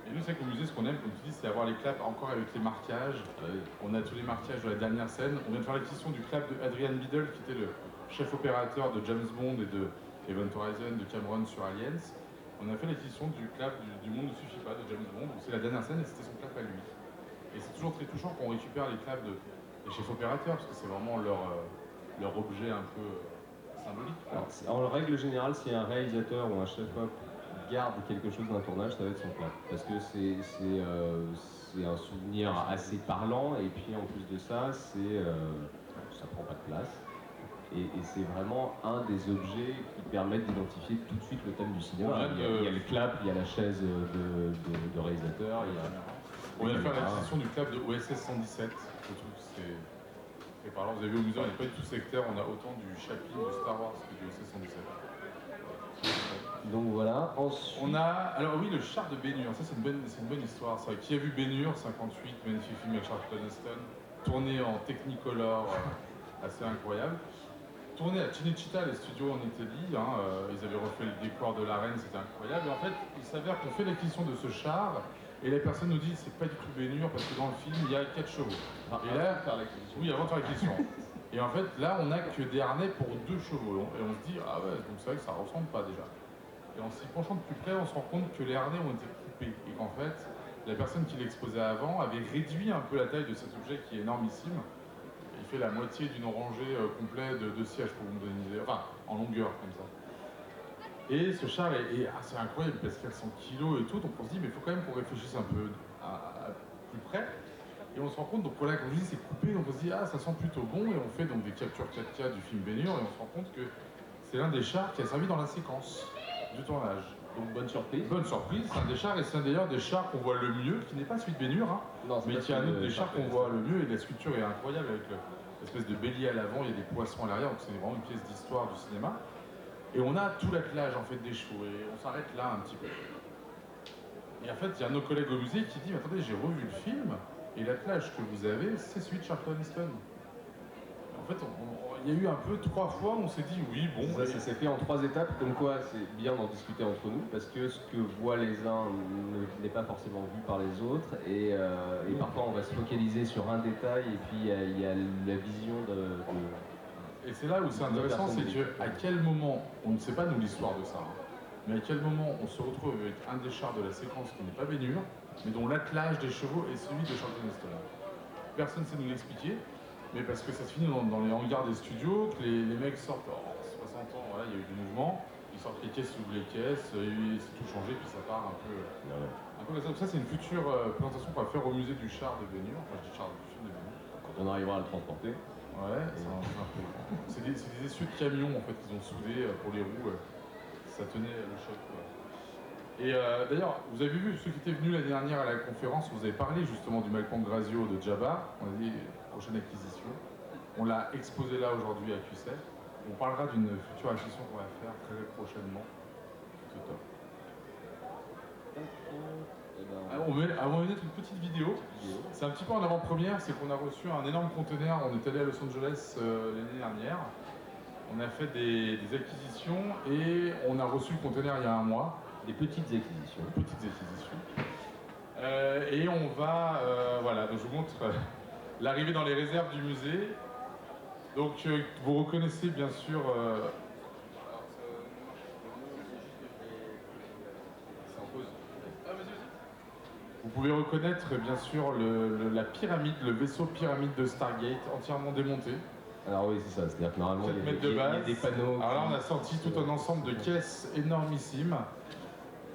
Et nous, c'est qu'au musée, ce qu'on aime, comme tu dis, c'est avoir les claps encore avec les marquages. On a tous les marquages de la dernière scène. On vient de faire l'acquisition du clap de Adrian Biddle, qui était le chef opérateur de James Bond et de Event Horizon, de Cameron sur Aliens. On a fait l'acquisition du clap du Monde ne suffit pas de James Bond, où c'est la dernière scène et c'était son clap à lui. Et c'est toujours très touchant qu'on récupère les claps des chefs opérateurs, parce que c'est vraiment leur objet un peu symbolique. Alors, en règle générale, si un réalisateur ou un chef-op garde quelque chose d'un tournage, ça va être son clap. Parce que c'est un souvenir assez parlant, et puis en plus de ça, ça prend pas de place. Et c'est vraiment un des objets qui permettent d'identifier tout de suite le thème du cinéma. Il y a le clap, il y a la chaise de réalisateur, il y a... On vient de faire l'acquisition du clap de OSS 117. Je trouve que c'est très parlant. Vous avez vu au musée, on n'est pas du tout sectaire, on a autant du Chaplin de Star Wars que du OSS 117. Donc voilà, ensuite... On a, alors oui, le char de Ben Hur, ça c'est une bonne histoire. Ça. Qui a vu Ben Hur, 58, magnifique film avec Charlton Heston, tourné en Technicolor, assez incroyable. Tourné à Cinecittà, les studios en Italie, ils avaient refait le décor de l'arène, c'était incroyable. Et en fait, il s'avère qu'on fait l'acquisition de ce char, et la personne nous dit c'est pas du tout Ben Hur parce que dans le film il y a 4 chevaux. Et là, oui, avant de faire l'acquisition. Et en fait, là, on n'a que des harnais pour 2 chevaux. Et on se dit, ah ouais, donc c'est vrai que ça ressemble pas déjà. Et en s'y penchant de plus près, on se rend compte que les harnais ont été coupés. Et qu'en fait, la personne qui l'exposait avant avait réduit un peu la taille de cet objet qui est énormissime. Il fait la moitié d'une rangée complète de sièges pour vous donner une idée. Enfin, en longueur, comme ça. Et ce char est assez incroyable, parce qu'il y a 100 kilos et tout. Donc on se dit, mais il faut quand même qu'on réfléchisse un peu à plus près. Et on se rend compte, donc voilà, comme je dis, c'est coupé, donc on se dit, ah, ça sent plutôt bon, et on fait donc des captures 4K du film Ben Hur, et on se rend compte que c'est l'un des chars qui a servi dans la séquence du tournage. Donc bonne surprise. Bonne surprise, c'est un des chars, et c'est d'ailleurs des chars qu'on voit le mieux, qui n'est pas celui de Ben Hur, mais qui est un autre des chars qu'on voit le mieux, et la sculpture est incroyable, avec l'espèce de bélier à l'avant, il y a des poissons à l'arrière, donc c'est vraiment une pièce d'histoire du cinéma. Et on a tout l'attelage en fait des chevaux, et on s'arrête là un petit peu. Et en fait, il y a un de nos collègues au musée qui dit, mais attendez, j'ai revu le film, et l'attelage que vous avez, c'est celui de Charlton Heston. En fait, il y a eu un peu 3 fois, on s'est dit oui, bon. Ça s'est fait en 3 étapes, comme quoi c'est bien d'en discuter entre nous, parce que ce que voient les uns n'est pas forcément vu par les autres, et parfois on va se focaliser sur un détail, et puis il y a la vision Et c'est là où c'est intéressant, c'est qu'à quel moment, on ne sait pas nous l'histoire de ça, mais à quel moment on se retrouve avec un des chars de la séquence qui n'est pas Ben Hur, mais dont l'attelage des chevaux est celui de Charlton Heston. Personne ne sait nous l'expliquer, mais parce que ça se finit dans les hangars des studios, que les mecs sortent, 60 ans, voilà, il y a eu du mouvement, ils sortent les caisses, ouvrent les caisses, c'est tout changé, puis ça part un peu comme ça. Donc ça, c'est une future présentation qu'on va faire au musée du char de Ben Hur, enfin je dis char du film de Ben Hur. quand on arrivera à le transporter. Ouais, c'est des essieux de camions en fait qu'ils ont soudés pour les roues, ça tenait le choc quoi. Et d'ailleurs, vous avez vu, ceux qui étaient venus l'année dernière à la conférence, vous avez parlé justement du Malcolm Grazio de Jabba, on a dit prochaine acquisition. On l'a exposé là aujourd'hui à QCell. On parlera d'une future acquisition qu'on va faire très prochainement. Tout top. On va mettre une petite vidéo. C'est un petit peu en avant-première, c'est qu'on a reçu un énorme conteneur. On est allé à Los Angeles l'année dernière. On a fait des acquisitions et on a reçu le conteneur il y a un mois. Des petites acquisitions. Et on va, voilà, donc je vous montre l'arrivée dans les réserves du musée. Donc vous reconnaissez bien sûr... Vous pouvez reconnaître bien sûr la pyramide, le vaisseau pyramide de Stargate entièrement démonté. Alors oui, c'est ça, c'est-à-dire que normalement il y a des panneaux. Alors là on a sorti tout un ensemble de caisses énormissimes.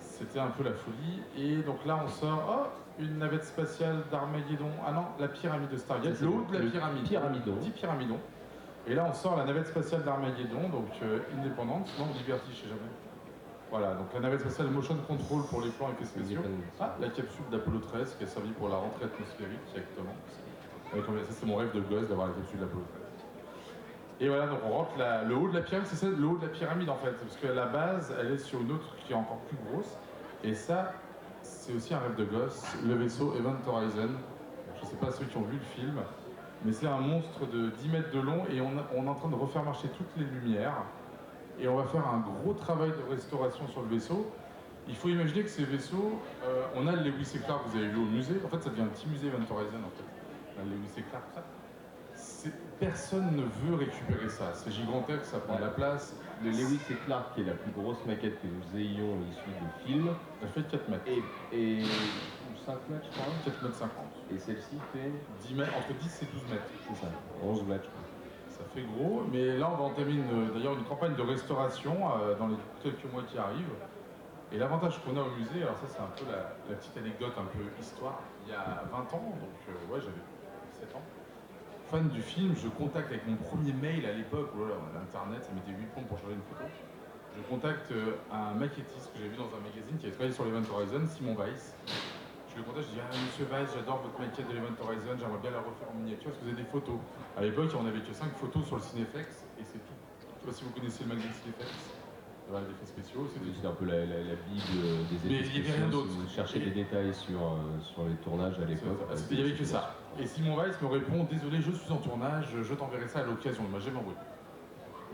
C'était un peu la folie. Et donc là on sort, une navette spatiale d'Armageddon. Ah non, la pyramide de Stargate, le haut de la pyramide. Petit pyramidon. Et là on sort la navette spatiale d'Armageddon, donc indépendante, non Liberty, je sais jamais. Voilà, donc la navette spatiale Motion Control pour les plans effets spéciaux. La capsule d'Apollo 13 qui a servi pour la rentrée atmosphérique directement. Ça c'est mon rêve de gosse d'avoir la capsule d'Apollo Et voilà, donc on rentre le haut de la pyramide, c'est ça le haut de la pyramide en fait, parce que la base, elle est sur une autre qui est encore plus grosse. Et ça, c'est aussi un rêve de gosse, le vaisseau Event Horizon. Je ne sais pas ceux qui ont vu le film, mais c'est un monstre de 10 mètres de long et on est en train de refaire marcher toutes les lumières. Et on va faire un gros travail de restauration sur le vaisseau. Il faut imaginer que ces vaisseaux, on a le Lewis et Clark que vous avez vu au musée. En fait, ça devient un petit musée Event Horizon en fait. On a le Lewis et Clark, ça. Personne ne veut récupérer ça. C'est gigantesque, ça prend de la place. Le Lewis et Clark, qui est la plus grosse maquette que nous ayons issue de film, Elle fait 4 mètres. et 5 mètres, je crois. 4 mètres 50. Et celle-ci fait 10 mètres, entre 10 et 12 mètres. C'est ça, 11 mètres, je crois. Ça fait gros, mais là on va entamer d'ailleurs une campagne de restauration dans les quelques mois qui arrivent. Et l'avantage qu'on a au musée, alors ça c'est un peu la petite anecdote, un peu histoire, il y a 20 ans, donc ouais j'avais 7 ans, fan du film, je contacte avec mon premier mail à l'époque, voilà, l'internet ça mettait 8 plombs pour charger une photo, je contacte un maquettiste que j'ai vu dans un magazine qui avait travaillé sur l'Event Horizon, Simon Weiss. Je le contacte, je dis Monsieur Weiss, j'adore votre maquette de l'Event Horizon, j'aimerais bien la refaire en miniature, est-ce que vous avez des photos? À l'époque on n'avait que 5 photos sur le Cineflex et c'est tout. Je ne sais pas si vous connaissez le magazine Cineflex. Voilà, des effets spéciaux, c'est un peu la bible des effets spéciaux. Mais il n'y avait rien d'autre. Si vous cherchez des détails sur les tournages à l'époque. Il n'y avait que ça. Et Simon Weiss me répond désolé, je suis en tournage, je t'enverrai ça à l'occasion. Il m'a jamais envoyé.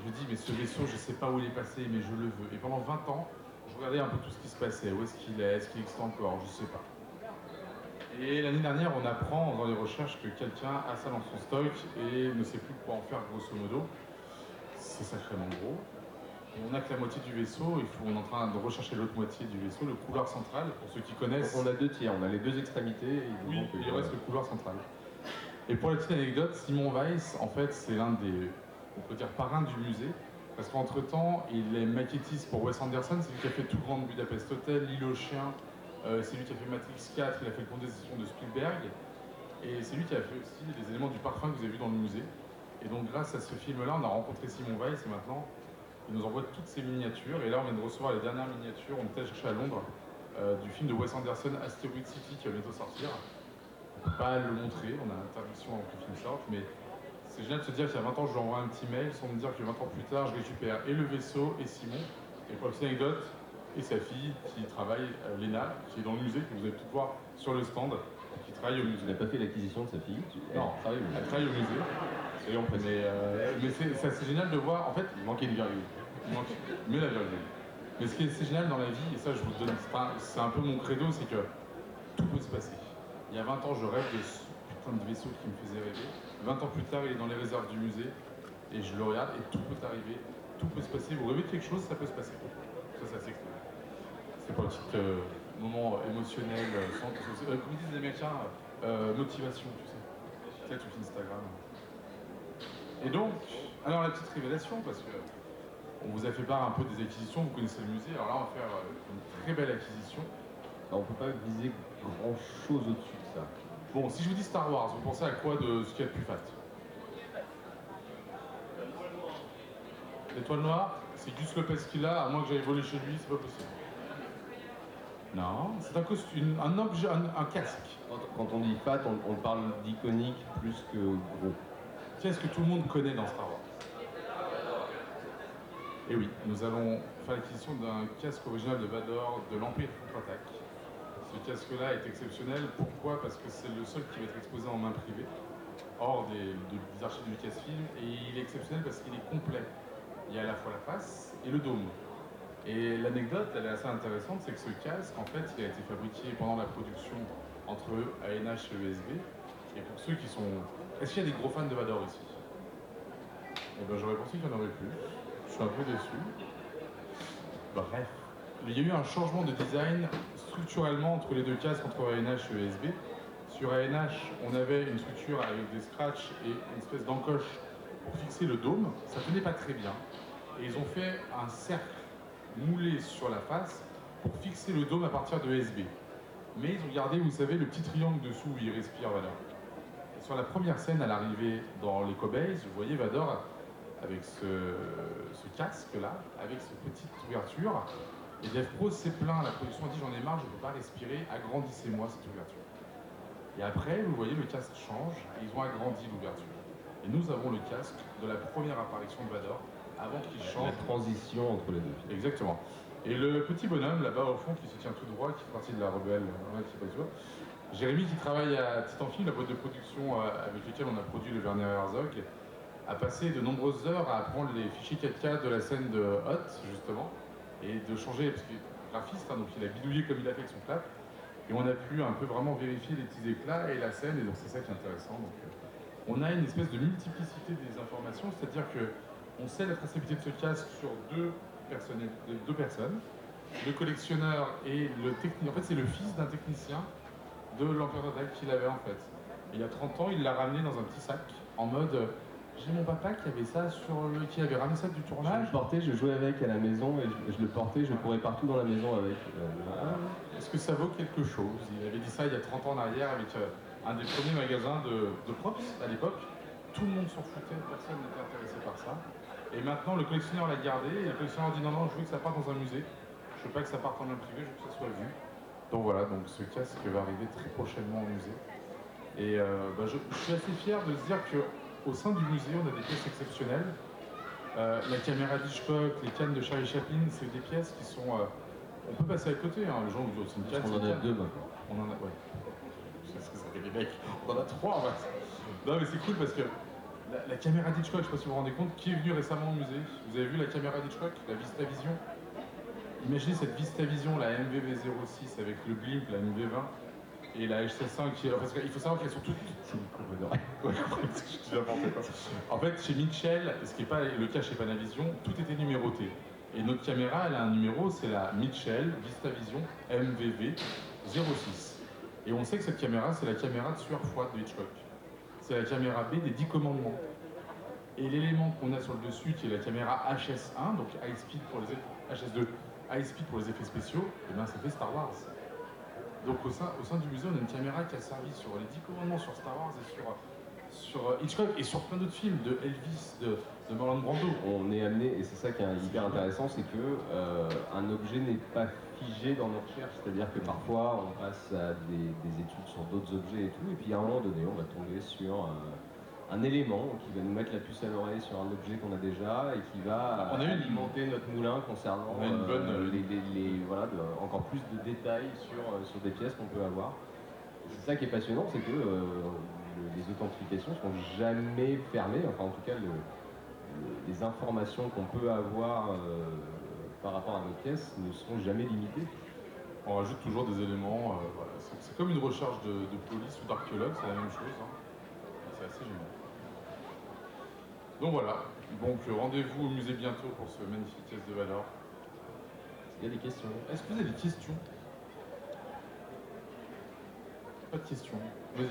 Je dis mais ce vaisseau, je ne sais pas où il est passé, mais je le veux. Et pendant 20 ans, je regardais un peu tout ce qui se passait. Où est-ce qu'il existe encore? Je ne sais pas. Et l'année dernière, on apprend dans les recherches que quelqu'un a ça dans son stock et ne sait plus quoi en faire grosso modo. C'est sacrément gros. On n'a que la moitié du vaisseau, on est en train de rechercher l'autre moitié du vaisseau, le couloir central, pour ceux qui connaissent. Donc on a 2 tiers, on a les 2 extrémités. Oui, il reste le couloir central. Et pour la petite anecdote, Simon Weiss, en fait, c'est l'un des, on peut dire, parrains du musée, parce qu'entre-temps, il est maquettiste pour Wes Anderson, c'est lui qui a fait Tout Grand Budapest Hotel, L'île aux chiens, c'est lui qui a fait Matrix 4, il a fait le Condensation de Spielberg, et c'est lui qui a fait aussi les éléments du parfum que vous avez vu dans le musée. Et donc grâce à ce film-là, on a rencontré Simon Weiss, et maintenant, il nous envoie toutes ces miniatures, et là on vient de recevoir les dernières miniatures, on était chercher à Londres, du film de Wes Anderson, Asteroid City, qui va bientôt sortir. On ne peut pas le montrer, on a l'interdiction avant que le film sorte, mais c'est génial de se dire qu'il y a 20 ans, je lui envoie un petit mail, sans me dire que 20 ans plus tard, je récupère et le vaisseau, et Simon, et pour la petite anecdote, et sa fille, qui travaille, Léna, qui est dans le musée, que vous allez tout voir sur le stand, qui travaille au musée. Tu n'as pas fait l'acquisition de sa fille? Non, elle travaille au musée. Mais c'est génial de voir, en fait, il manquait une virgule. Mais la virgule. Mais ce qui est génial dans la vie, et ça je vous le donne, c'est un peu mon credo, c'est que tout peut se passer. Il y a 20 ans, je rêve de ce putain de vaisseau qui me faisait rêver. 20 ans plus tard, il est dans les réserves du musée, et je le regarde, et tout peut arriver, tout peut se passer. Vous rêvez de quelque chose, ça peut se passer. Ça, c'est assez cool. C'est pas un petit moment émotionnel, comme disent les Américains, motivation, tu sais. C'est tout Instagram. Et donc, alors la petite révélation, parce que on vous a fait part un peu des acquisitions, vous connaissez le musée, alors là on va faire une très belle acquisition. Alors, on ne peut pas viser grand chose au-dessus de ça. Bon, si je vous dis Star Wars, vous pensez à quoi de ce qu'il y a de plus fat? L'étoile noire, c'est Gus Lopez qui l'a, à moins que j'aille voler chez lui, c'est pas possible. Non, c'est un costume, un objet, un casque. Quand on dit fat, on parle d'iconique plus que gros. Qu'est-ce que tout le monde connaît dans Star Wars? Et oui, nous allons faire l'acquisition d'un casque original de Vador de l'Empire contre-attaque. Ce casque-là est exceptionnel. Pourquoi? Parce que c'est le seul qui va être exposé en main privée, hors des archives du Lucasfilm. Et il est exceptionnel parce qu'il est complet. Il y a à la fois la face et le dôme. Et l'anecdote, elle est assez intéressante, c'est que ce casque, en fait, il a été fabriqué pendant la production entre ANH et ESB. Et pour ceux qui sont... Est-ce qu'il y a des gros fans de Vador ici? Eh ben, j'aurais pensé qu'il y en aurait plus. Je suis un peu déçu. Bref. Il y a eu un changement de design structurellement entre les deux casques, entre ANH et ESB. Sur ANH, on avait une structure avec des scratchs et une espèce d'encoche pour fixer le dôme. Ça tenait pas très bien. Et ils ont fait un cercle moulé sur la face pour fixer le dôme à partir de ESB. Mais ils ont gardé, vous savez, le petit triangle dessous où il respire Vador. Et sur la première scène, à l'arrivée dans les Cobays, vous voyez Vador avec ce casque-là, avec cette petite ouverture. Et Dev Pro s'est plaint, la production a dit j'en ai marre, je ne peux pas respirer, agrandissez-moi cette ouverture. Et après, vous voyez, le casque change et ils ont agrandi l'ouverture. Et nous avons le casque de la première apparition de Vador, avant qu'il change. La transition entre les deux films. Exactement. Et le petit bonhomme là-bas au fond qui se tient tout droit, qui fait partie de la rebelle, qui est pas sûr. Jérémy qui travaille à Titanfilm, la boîte de production avec laquelle on a produit le Werner Herzog, a passé de nombreuses heures à apprendre les fichiers 4K de la scène de Hot, justement, et de changer, parce qu'il est graphiste, hein, donc il a bidouillé comme il a fait avec son clap, et on a pu un peu vraiment vérifier les petits éclats et la scène, et donc c'est ça qui est intéressant. Donc, on a une espèce de multiplicité des informations, c'est-à-dire que on sait la traçabilité de ce casque sur deux personnes, le collectionneur et le technicien. En fait, c'est le fils d'un technicien de l'Empereur Dark qu'il avait en fait. Et il y a 30 ans, il l'a ramené dans un petit sac en mode j'ai mon papa qui avait ça qui avait ramené ça du Je tournage. le portais, je jouais avec à la maison et je le portais, je courais partout dans la maison avec. Est-ce que ça vaut quelque chose? Il avait dit ça il y a 30 ans en arrière avec un des premiers magasins de props à l'époque. Tout le monde s'en foutait, personne n'était intéressé par ça. Et maintenant, le collectionneur l'a gardé et le collectionneur dit non, non, je veux que ça parte dans un musée. Je veux pas que ça parte en main privée, je veux que ça soit vu. Donc voilà, donc ce casque va arriver très prochainement au musée. Et je suis assez fier de se dire qu'au sein du musée, on a des pièces exceptionnelles. La caméra d'Hitchcock, les cannes de Charlie Chaplin, c'est des pièces qui sont... on peut passer à côté, hein. Les gens vous disent c'est une canne. On en a deux maintenant. On en a, ouais. C'est ce que ça fait les mecs. On en a trois, en fait. Non mais c'est cool parce que la caméra d'Hitchcock, je sais pas si vous vous rendez compte, qui est venu récemment au musée? Vous avez vu la caméra d'Hitchcock, la VistaVision? Imaginez cette VistaVision, la MVV06 avec le Blimp, la MV20 et la HC5 qui est... Parce qu'il faut savoir qu'elles sont toutes... C'est une courbe d'oreille. En fait, chez Mitchell, ce qui n'est pas le cas chez Panavision, tout était numéroté. Et notre caméra, elle a un numéro, c'est la Mitchell VistaVision MVV06. Et on sait que cette caméra, c'est la caméra de sueur froide de Hitchcock. C'est la caméra B des 10 commandements. Et l'élément qu'on a sur le dessus, qui est la caméra HS1, donc High Speed pour les HS2, High Speed pour les effets spéciaux, et bien ça fait Star Wars. Donc au sein du musée, on a une caméra qui a servi sur les 10 commandements, sur Star Wars et sur Hitchcock et sur plein d'autres films, de Elvis, de Marlon Brando. On est amené, et c'est ça qui est hyper intéressant, c'est que un objet n'est pas figé dans nos recherches, c'est-à-dire que parfois on passe à des études sur d'autres objets et tout, et puis à un moment donné, on va tomber sur un élément qui va nous mettre la puce à l'oreille sur un objet qu'on a déjà et qui va alimenter notre moulin concernant encore plus de détails sur des pièces qu'on peut avoir. C'est ça qui est passionnant, c'est que les authentifications ne sont jamais fermées, enfin en tout cas les informations qu'on peut avoir par rapport à nos pièces ne seront jamais limitées. On rajoute toujours des éléments, voilà. C'est comme une recherche de police ou d'archéologue, c'est la même chose. Hein. C'est assez génial. Donc voilà, donc rendez-vous au musée bientôt pour ce magnifique pièce de Vador. Il y a des questions. Est-ce que vous avez des questions? Pas de questions. Vas-y.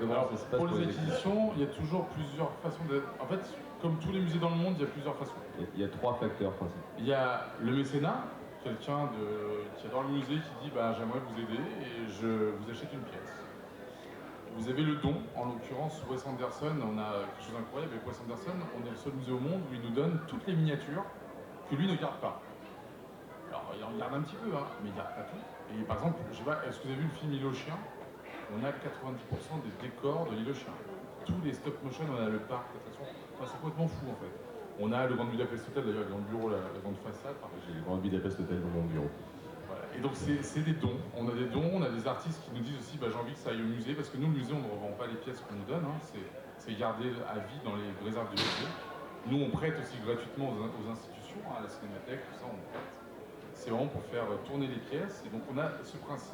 Alors, ça se passe pour les acquisitions, il y a toujours plusieurs façons de... En fait, comme tous les musées dans le monde, il y a plusieurs façons. Il y a trois facteurs principaux. Il y a le mécénat, quelqu'un qui est dans le musée qui dit bah, j'aimerais vous aider et je vous achète une pièce. Vous avez le don, en l'occurrence Wes Anderson, on a quelque chose d'incroyable avec Wes Anderson, on est le seul musée au monde où il nous donne toutes les miniatures que lui ne garde pas. Alors il en garde un petit peu, hein, mais il ne garde pas tout. Et par exemple, je sais pas, est-ce que vous avez vu le film L'île aux chiens? On a 90% des décors de L'île aux chiens. Tous les stop motion, on a le parc, l'attraction, enfin, c'est complètement fou en fait. On a le Grand Budapest Hotel, d'ailleurs, le grand bureau, la grande façade. J'ai le Grand Budapest Hotel dans mon bureau. Voilà. Et donc c'est des dons. On a des dons, on a des artistes qui nous disent aussi bah, j'ai envie que ça aille au musée, parce que nous, le musée, on ne revend pas les pièces qu'on nous donne, hein. C'est gardé à vie dans les réserves du musée. Nous, on prête aussi gratuitement aux institutions, à la cinémathèque, tout ça, on prête. C'est vraiment pour faire tourner les pièces. Et donc on a ce principe,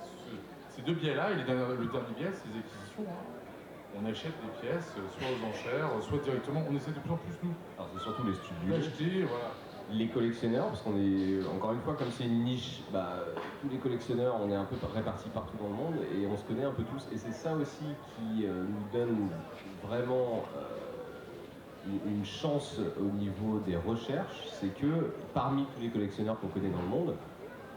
ces deux biais-là, et le dernier biais, c'est les acquisitions. Hein. On achète des pièces, soit aux enchères, soit directement. On essaie de plus en plus, nous. Alors c'est surtout les studios. D'acheter, voilà. Les collectionneurs, parce qu'on est, encore une fois, comme c'est une niche, tous les collectionneurs, on est un peu répartis partout dans le monde et on se connaît un peu tous. Et c'est ça aussi qui nous donne vraiment une chance au niveau des recherches, c'est que parmi tous les collectionneurs qu'on connaît dans le monde,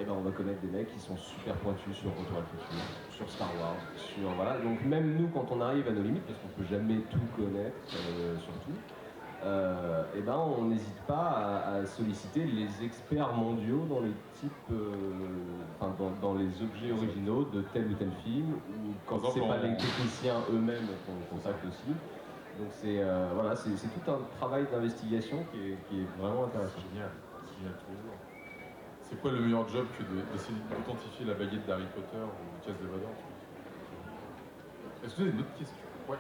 on va connaître des mecs qui sont super pointus sur Retour à le futur, sur Star Wars, voilà. Donc même nous, quand on arrive à nos limites, parce qu'on peut jamais tout connaître, surtout, et ben on n'hésite pas à solliciter les experts mondiaux dans les types, dans les objets originaux de tel ou tel film, ou quand c'est pas les techniciens eux-mêmes qu'on contacte aussi. Donc c'est voilà, c'est tout un travail d'investigation qui est vraiment intéressant. Génial, tous les jours. C'est quoi le meilleur job que d'essayer d'authentifier la baguette d'Harry Potter ou une caisse de Vador? Est-ce que vous avez une autre question? Ouais.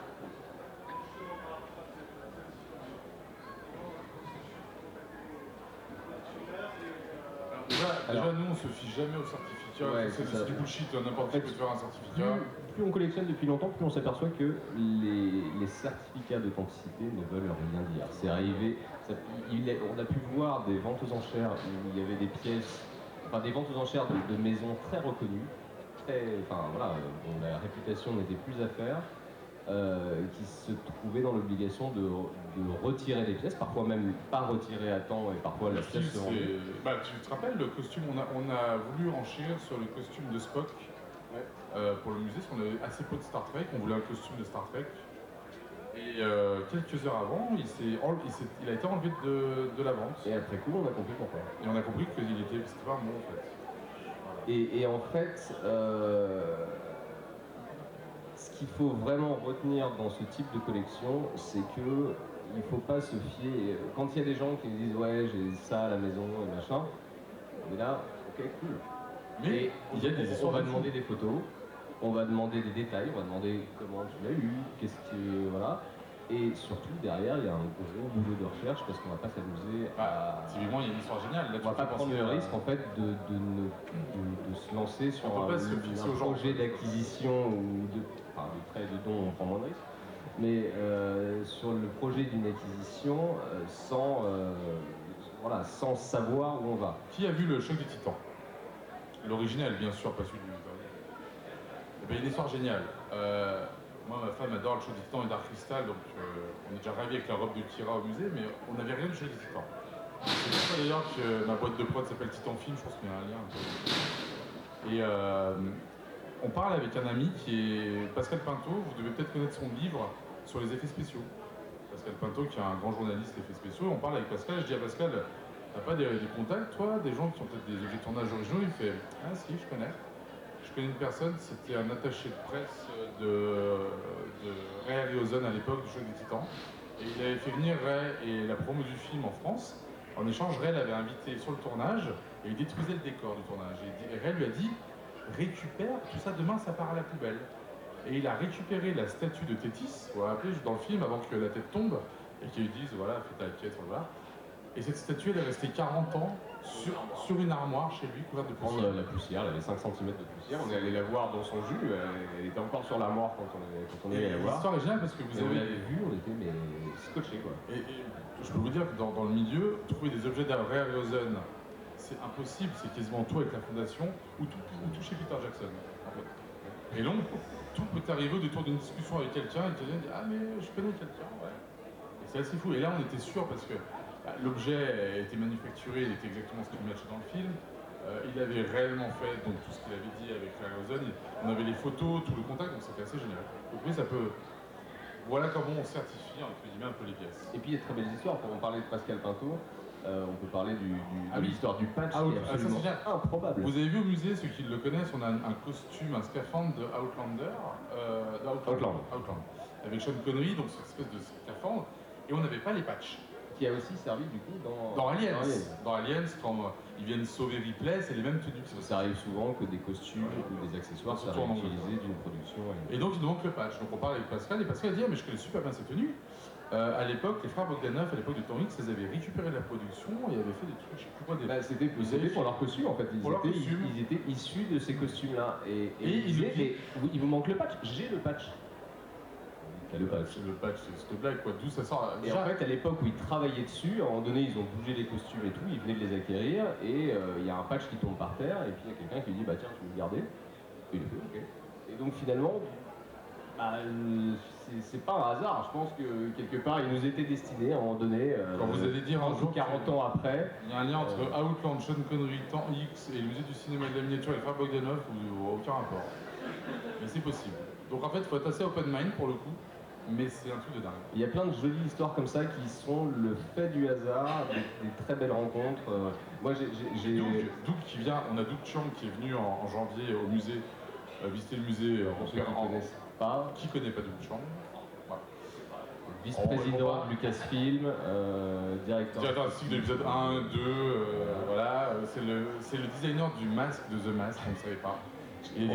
Déjà, nous, on se fie jamais au certificat. Ouais, c'est du bullshit, n'importe qui peut faire un certificat. Plus on collectionne depuis longtemps, plus on s'aperçoit que les certificats d'authenticité ne veulent rien dire. C'est arrivé, on a pu voir des ventes aux enchères où il y avait des pièces, des ventes aux enchères de maisons très reconnues, dont la réputation n'était plus à faire, qui se trouvaient dans l'obligation de retirer les pièces, parfois même pas retirées à temps, et parfois la pièce se rendait. Tu te rappelles le costume, on a voulu enchérir sur le costume de Spock pour le musée, parce qu'on avait assez peu de Star Trek, on voulait un costume de Star Trek. Et quelques heures avant, il a été enlevé de la vente. Et après coup, on a compris pourquoi. Et on a compris que c'était pas un mot en fait. Voilà. Et en fait, ce qu'il faut vraiment retenir dans ce type de collection, c'est que il faut pas se fier. Quand il y a des gens qui me disent ouais j'ai ça à la maison et machin, on est là, ok cool. Mais il y a des histoires. On va demander des photos, on va demander des détails, on va demander comment tu l'as eu, qu'est-ce que voilà. Et surtout derrière il y a un gros boulot de recherche parce qu'on va pas s'amuser à. Typiquement il y a une histoire géniale. Là, on va pas prendre le risque en fait de se lancer sur un projet d'acquisition ou de prêt de don, on prend moins de risques. Mais sur le projet d'une acquisition sans savoir où on va. Qui a vu le choc du Titan? L'original, bien sûr, pas celui du. Il y a une histoire géniale. Moi, ma femme adore le choc du Titan et Dark Crystal, donc on est déjà ravis avec la robe de Kira au musée, mais on n'avait rien du choc du Titan. C'est pour ça d'ailleurs que ma boîte de prod s'appelle Titan Film, je pense qu'il y a un lien un peu. Et on parle avec un ami qui est Pascal Pinto, vous devez peut-être connaître son livre sur les effets spéciaux. Pascal Pinto, qui est un grand journaliste effets spéciaux, on parle avec Pascal, je dis à Pascal, t'as pas des contacts, toi, des gens qui ont peut-être des objets de tournage originaux? Il fait, ah si, je connais. Je connais une personne, c'était un attaché de presse de Ray Harryhausen à l'époque du Choc des Titans. Et il avait fait venir Ray et la promo du film en France. En échange, Ray l'avait invité sur le tournage et il détruisait le décor du tournage. Et Ray lui a dit, récupère tout ça, demain ça part à la poubelle. Et il a récupéré la statue de Tétis, on va appeler dans le film, avant que la tête tombe, et qu'ils lui disent, voilà, fais ta quête, voilà. Et cette statue, elle est restée 40 ans sur une armoire chez lui, couverte de poussière. La poussière, elle avait 5 cm de poussière, on est allé la voir dans son jus, elle était encore sur l'armoire quand on est allé la voir. L'histoire est géniale parce que vous avez vu, on était scotchés quoi. Et je peux vous dire que dans le milieu, trouver des objets d'Ray Harryhausen, c'est impossible, c'est quasiment tout avec la fondation, ou tout chez Peter Jackson. En fait. Et donc, tout peut arriver au détour d'une discussion avec quelqu'un et quelqu'un dit, ah mais je connais quelqu'un, ouais. Et c'est assez fou. Et là on était sûr parce que l'objet a été manufacturé, il était exactement ce qu'il matchait dans le film. Il avait réellement fait donc, tout ce qu'il avait dit avec Harryhausen. On avait les photos, tout le contact, donc c'était assez génial. Donc oui, ça peut. Voilà comment on certifie entre guillemets un peu les pièces. Et puis il y a de très belles histoires. Pour en parler de Pascal Pinto, on peut parler de l'histoire du patch qui est absolument improbable. Vous avez vu au musée, ceux qui le connaissent, on a un costume, un scaphandre de Outlander, Outland, avec Sean Connery, donc cette espèce de scaphandre, et on n'avait pas les patchs. Qui a aussi servi du coup dans Aliens. Dans Aliens, quand ils viennent sauver Ripley, c'est les mêmes tenues. Ça arrive souvent que des costumes ou des accessoires soient utilisés d'une production. Et donc il nous manque le patch. Donc on parle avec Pascal, et Pascal dit ah, mais je connais super bien ces tenues. À l'époque, les frères Bogdanov, à l'époque de Tom Hanks, ils avaient récupéré la production et avaient fait des trucs, je sais plus quoi. C'était pour leur costume en fait. Ils étaient issus de ces costumes-là. Et ils disaient, il vous manque le patch. J'ai le patch. Le patch, c'est cette blague quoi, d'où ça sort. Et en fait, à l'époque où ils travaillaient dessus, à un moment donné, ils ont bougé les costumes et tout, ils venaient de les acquérir, et il y a un patch qui tombe par terre, et puis il y a quelqu'un qui lui dit bah tiens, tu veux le garder? Et il fait ok. Et donc finalement, c'est pas un hasard, je pense que quelque part il nous était destiné à un moment donné. Quand vous allez dire un jour 40 ans après. Il y a un lien entre Outland, Sean Connery, Temps X et le musée du cinéma et de la miniature et le frère Bogdanov, ou aucun rapport. Mais c'est possible. Donc en fait, il faut être assez open mind pour le coup. mais c'est un truc de dingue. Il y a plein de jolies histoires comme ça qui sont le fait du hasard, des très belles rencontres. Moi, j'ai... Doug qui vient, on a Doug Chang qui est venu en janvier au musée, visiter le musée Pour ceux qui ne connaissent pas, Qui connaît pas Doug Chang? Voilà. vice-président de Lucasfilm, directeur artistique de l'épisode 1, 2, voilà, c'est le designer du masque de The Mask, on ne savait pas. Et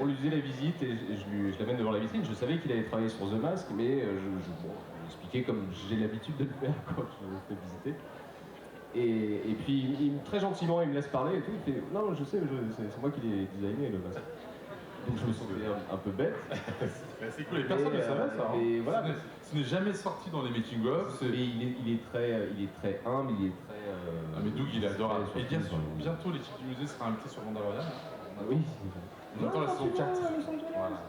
on lui faisait la visite et je l'amène devant la vitrine. Je savais qu'il allait travailler sur The Mask, mais je l'expliquais comme j'ai l'habitude de le faire quand je le fais visiter. Et puis très gentiment il me laisse parler et tout. Il fait non, je sais, c'est moi qui l'ai designé le masque. Donc je me sentais un peu bête. C'est cool, les personnes ne savaient ça. Et voilà. Ce n'est jamais sorti dans les making-of. Il est très humble, il est très. Ah mais Doug il est adorable. Et bien sûr, bientôt l'équipe du musée sera invitée sur Mandalorian. Oui. On attend la saison 4. Voilà.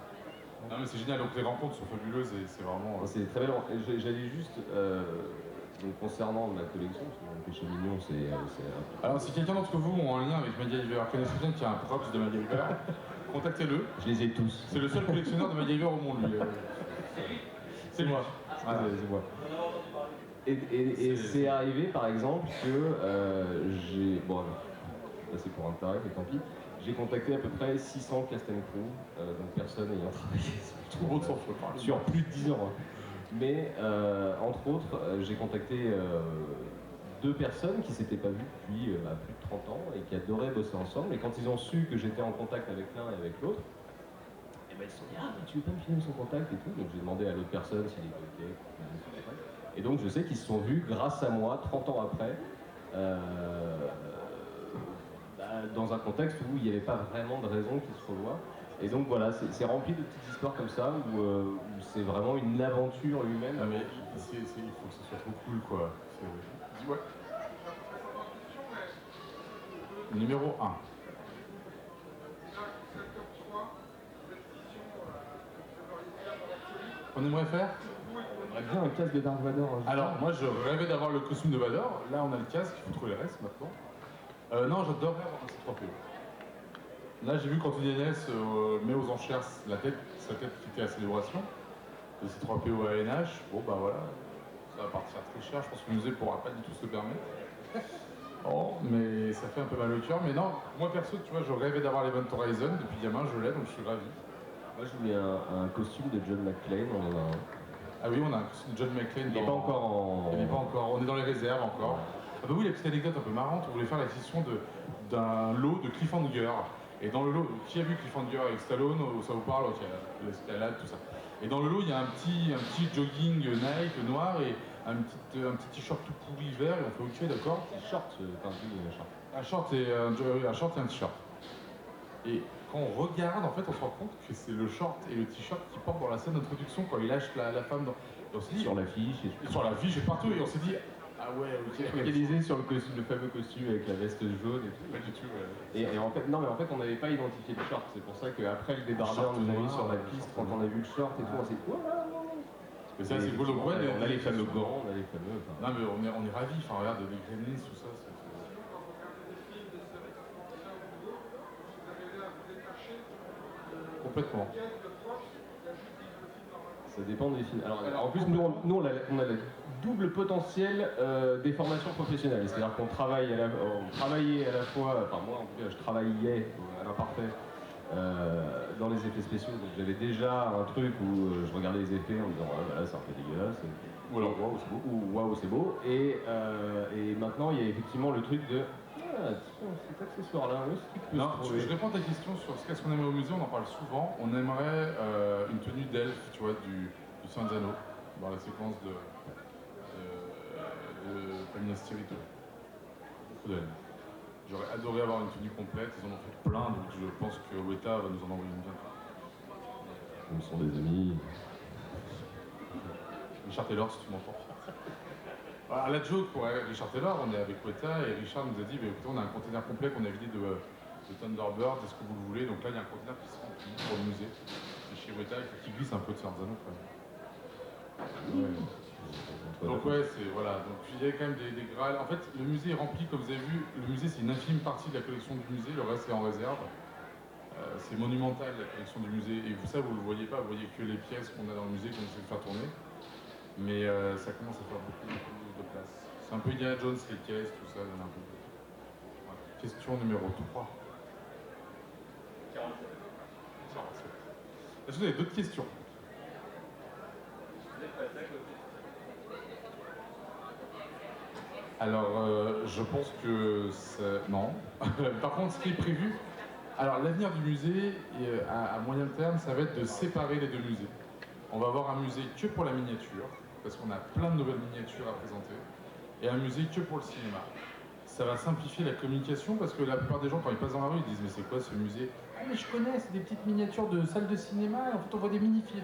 Non mais c'est génial, donc les rencontres sont fabuleuses et c'est vraiment... C'est très belle. J'allais juste, donc concernant ma collection, parce que mon péché mignon c'est... Alors si quelqu'un d'entre vous ont un lien avec MacGyver, connaissez quelqu'un qui a un props de MacGyver, contactez-le. Je les ai tous. C'est le seul collectionneur de MacGyver au monde lui. C'est moi. Voilà. C'est moi. Et c'est arrivé par exemple que j'ai... Bon, je suis passé pour un taré, mais tant pis. J'ai contacté à peu près 600 cast and crew, donc personnes ayant travaillé sur plus de 10 ans. Mais entre autres, j'ai contacté 2 personnes qui ne s'étaient pas vues depuis plus de 30 ans et qui adoraient bosser ensemble. Et quand ils ont su que j'étais en contact avec l'un et avec l'autre, et ben ils se sont dit ah mais tu veux pas me filer son contact et tout. Donc j'ai demandé à l'autre personne s'il était ok. Et donc je sais qu'ils se sont vus grâce à moi 30 ans après. Dans un contexte où il n'y avait pas vraiment de raison qu'ils se revoient. Et donc voilà, c'est rempli de petites histoires comme ça où c'est vraiment une aventure humaine. Ah mais il faut que ce soit trop cool quoi. Ouais. Numéro 1. On aimerait faire Bien un casque de Dark Vador. Alors moi je rêvais d'avoir le costume de Vador, là on a le casque, il faut trouver le reste maintenant. Non, j'adorerais avoir un C3PO. Là, j'ai vu qu'Anthony Hennès met aux enchères sa tête qui était à célébration. Le C3PO ANH, bon bah voilà, ça va partir très cher, je pense que le musée ne pourra pas du tout se le permettre. Oh, mais ça fait un peu mal au cœur. Mais non, moi perso, tu vois, je rêvais d'avoir l'Event Horizon, depuis gamin je l'ai, donc je suis ravi. Moi je voulais un costume de John McClane, on en a un. Ah oui, on a un costume de John McClane. Il n'est pas encore en... Il n'est pas encore, on est dans les réserves encore. Ah bah oui, la petite anecdote un peu marrante, on voulait faire l'acquisition d'un lot de Cliffhanger. Et dans le lot, qui a vu Cliffhanger avec Stallone, ça vous parle, ok, l'escalade, tout ça. Et dans le lot, il y a un petit jogging Nike noir et un petit t-shirt tout pourri vert, et on fait ok, d'accord. Un short et un t-shirt. Et quand on regarde, en fait, on se rend compte que c'est le short et le t-shirt qui portent dans la scène d'introduction quand il lâche la femme dans... Et on s'est dit, sur l'affiche et partout, et on s'est dit, ah ouais, ok. Focalisé sur le fameux costume avec la veste jaune et tout. Pas du tout, ouais. Et en fait, non, mais en fait, on n'avait pas identifié le short. C'est pour ça qu'après le débardeur nous a mis sur la piste quand on a vu le short et tout, on s'est dit, voilà. Mais ça, c'est beau, le point. On a les fameux gants, on a les fameux. Non, mais on est ravis. Enfin, regarde, les Gremlins, tout ça. Complètement. Ça dépend des films. Alors en plus, nous on a le double potentiel des formations professionnelles. C'est-à-dire qu'on travaillait à la fois, enfin moi en tout cas, je travaillais à l'imparfait dans les effets spéciaux. Donc j'avais déjà un truc où je regardais les effets en me disant ah, bah là c'est un peu dégueulasse. Ou alors waouh c'est beau. Ou waouh c'est beau. Et maintenant il y a effectivement le truc de cet accessoire-là, où est-ce qu'il peut se trouver ? Je réponds à ta question sur ce qu'est-ce qu'on aimerait au musée, on en parle souvent. On aimerait une tenue d'elfe, tu vois, du Seigneur des Anneaux, dans la séquence de Minas Tirith. J'aurais adoré avoir une tenue complète, ils en ont fait plein, donc je pense que Weta va nous en envoyer une bientôt. Ils sont des amis. Richard Taylor, si tu m'entends. À la joke pour Richard Taylor, on est avec Weta et Richard nous a dit écoutez, on a un container complet qu'on a vidé de Thunderbird, est-ce que vous le voulez? Donc là, il y a un container qui se remplit pour le musée. Et chez Weta, qui glisse un peu de Sarzano quand même. Ouais. Donc ouais, c'est voilà. Donc il y a quand même des grâles. En fait, le musée est rempli, comme vous avez vu. Le musée, c'est une infime partie de la collection du musée. Le reste est en réserve. C'est monumental la collection du musée, et vous ça vous le voyez pas, vous voyez que les pièces qu'on a dans le musée qu'on essaie de faire tourner, mais ça commence à faire beaucoup de place. C'est un peu Indiana Jones, les caisses, tout ça, donne un peu. Voilà. Question numéro 3. 47. Est-ce que vous avez d'autres questions? Alors, je pense que non. Par contre, ce qui est prévu, alors l'avenir du musée, à moyen terme, ça va être de séparer les deux musées. On va avoir un musée que pour la miniature, parce qu'on a plein de nouvelles miniatures à présenter, et un musée que pour le cinéma. Ça va simplifier la communication, parce que la plupart des gens, quand ils passent dans la rue, ils disent « Mais c'est quoi ce musée ?»« Ah mais je connais, c'est des petites miniatures de salles de cinéma, et en fait on voit des mini-films. »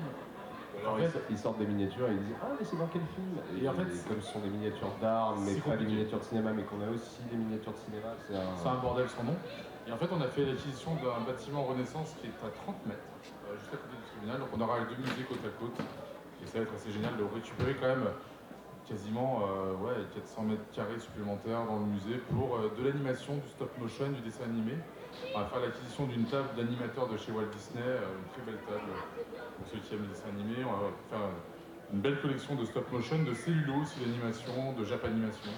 Alors ils sortent des miniatures et ils disent « Ah mais c'est dans quel film ?» Et en fait, comme ce sont des miniatures d'art, mais pas des miniatures de cinéma, mais qu'on a aussi des miniatures de cinéma, c'est un bordel sans nom. Et en fait, on a fait l'acquisition d'un bâtiment Renaissance qui est à 30 mètres, juste à côté du tribunal. Donc on aura les deux musées côte à côte. Et ça va être assez génial de récupérer quand même quasiment 400 mètres carrés supplémentaires dans le musée pour de l'animation, du stop motion, du dessin animé. On va faire l'acquisition d'une table d'animateur de chez Walt Disney, une très belle table pour ceux qui aiment les dessins animés. On va faire une belle collection de stop motion, de cellulo aussi d'animation, de japanimation.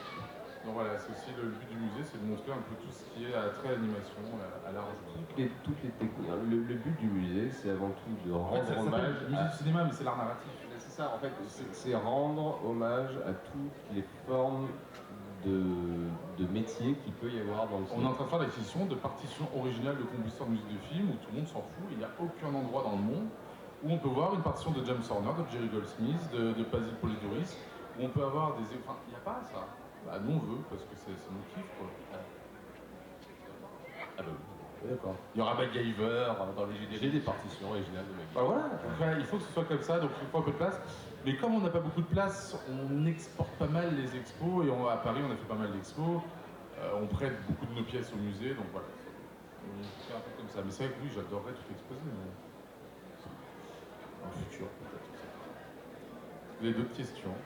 Donc voilà, c'est aussi le but du musée, c'est de montrer un peu tout ce qui est à trait animation, à l'art. Toutes les techniques. Le but du musée, c'est avant tout de rendre hommage. Le musée du cinéma, mais c'est l'art narratif. C'est ça, en fait, c'est rendre hommage à toutes les formes de métiers qu'il peut y avoir dans le cinéma. On est en train de faire l'acquisition de partitions originales de compositeurs de musique de film où tout le monde s'en fout. Il n'y a aucun endroit dans le monde où on peut voir une partition de James Horner, de Jerry Goldsmith, de Basil Polidoris, où on peut avoir des. Enfin, il n'y a pas ça. Bah, nous on veut parce que c'est mon kiff quoi. Ah bah oui, d'accord. Il y aura MacGyver dans les GDR. J'ai des partitions originales de MacGyver. Bah voilà, il faut que ce soit comme ça, donc il faut un peu de place. Mais comme on n'a pas beaucoup de place, on exporte pas mal les expos et à Paris on a fait pas mal d'expos. On prête beaucoup de nos pièces au musée, donc voilà. On fait un peu comme ça. Mais c'est vrai que oui, j'adorerais tout exposer, mais en futur peut-être. Vous avez d'autres questions?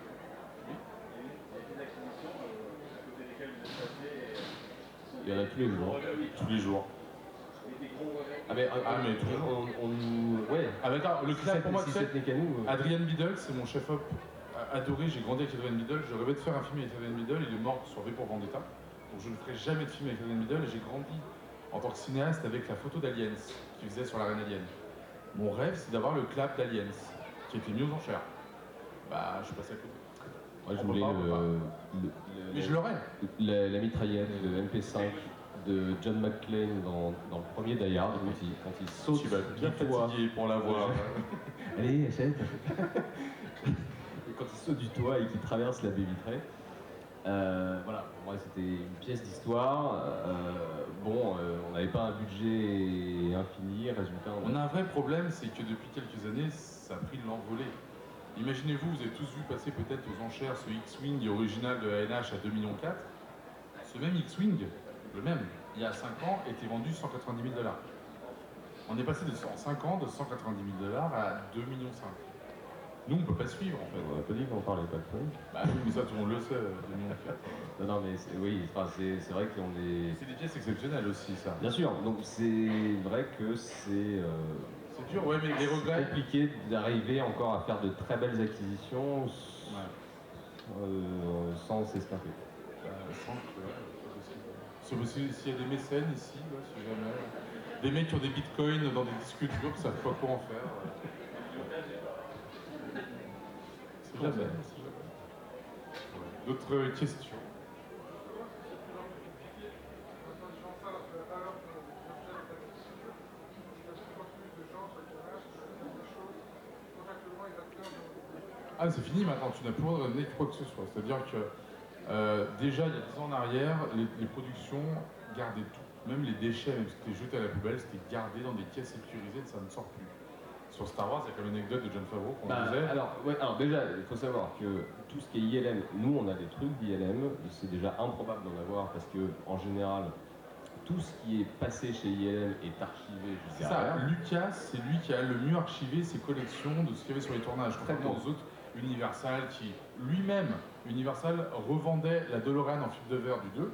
Il y en a tous les jours. Tous les jours. Mais tous les jours, on nous. Ouais. Le clap pour moi, si cette mécanique. Adrian Biddle, c'est mon chef-op adoré. J'ai grandi avec Adrian Biddle. Je rêvais de faire un film avec Adrian Biddle. Il est mort sur V pour Vendetta. Donc je ne ferai jamais de film avec Adrian Biddle. Et j'ai grandi en tant que cinéaste avec la photo d'Aliens qu'il faisait sur la reine Alien. Mon rêve, c'est d'avoir le clap d'Aliens, qui était mis aux enchères. Bah, je suis passé à côté. Moi, je voulais mais je l'aurais. La mitraillette, le MP5 de John McClane dans le premier Die Hard, quand il saute. Tu vas bien fatigué pour l'avoir. Allez, achète. Quand il saute du toit et qu'il traverse la baie vitrée. Voilà, pour moi c'était une pièce d'histoire. On n'avait pas un budget infini, résultat. On a un vrai problème, c'est que depuis quelques années, ça a pris de l'envolée. Imaginez-vous, vous avez tous vu passer peut-être aux enchères ce X-Wing original de ANH à 2,4 millions. Ce même X-Wing, le même, il y a 5 ans, était vendu 190 000 $. On est passé en 5 ans de 190 000 $ à 2,5 millions. Nous, on ne peut pas suivre en fait. On n'a pas dit qu'on parlait pas de fun. Bah oui, mais ça, tout le monde le sait, 2,4 millions. Non, mais c'est vrai qu'on est. C'est des pièces exceptionnelles aussi, ça. Bien sûr, donc c'est vrai que c'est. C'est dur, ouais, mais les regrets. C'est compliqué d'arriver encore à faire de très belles acquisitions sans s'estamper. S'il y a des mécènes ici, si jamais. Des mecs qui ont des bitcoins dans des disques durs, qui savent pas quoi en faire. C'est jamais. D'autres questions? Ah, c'est fini maintenant, tu n'as plus le droit de donner quoi que ce soit. C'est-à-dire que déjà, il y a 10 ans en arrière, les productions gardaient tout. Même les déchets, même si c'était jeté à la poubelle, c'était gardé dans des caisses sécurisées, ça ne sort plus. Sur Star Wars, il y a comme l'anecdote de Jon Favreau qu'on disait. Alors déjà, il faut savoir que tout ce qui est ILM, nous on a des trucs d'ILM, c'est déjà improbable d'en avoir parce que en général, tout ce qui est passé chez ILM est archivé jusqu'à. C'est ça, Lucas, c'est lui qui a le mieux archivé ses collections de ce qu'il y avait sur les tournages. Contrairement aux autres, Universal qui, lui-même, Universal revendait la DeLorean en fibre de verre du 2.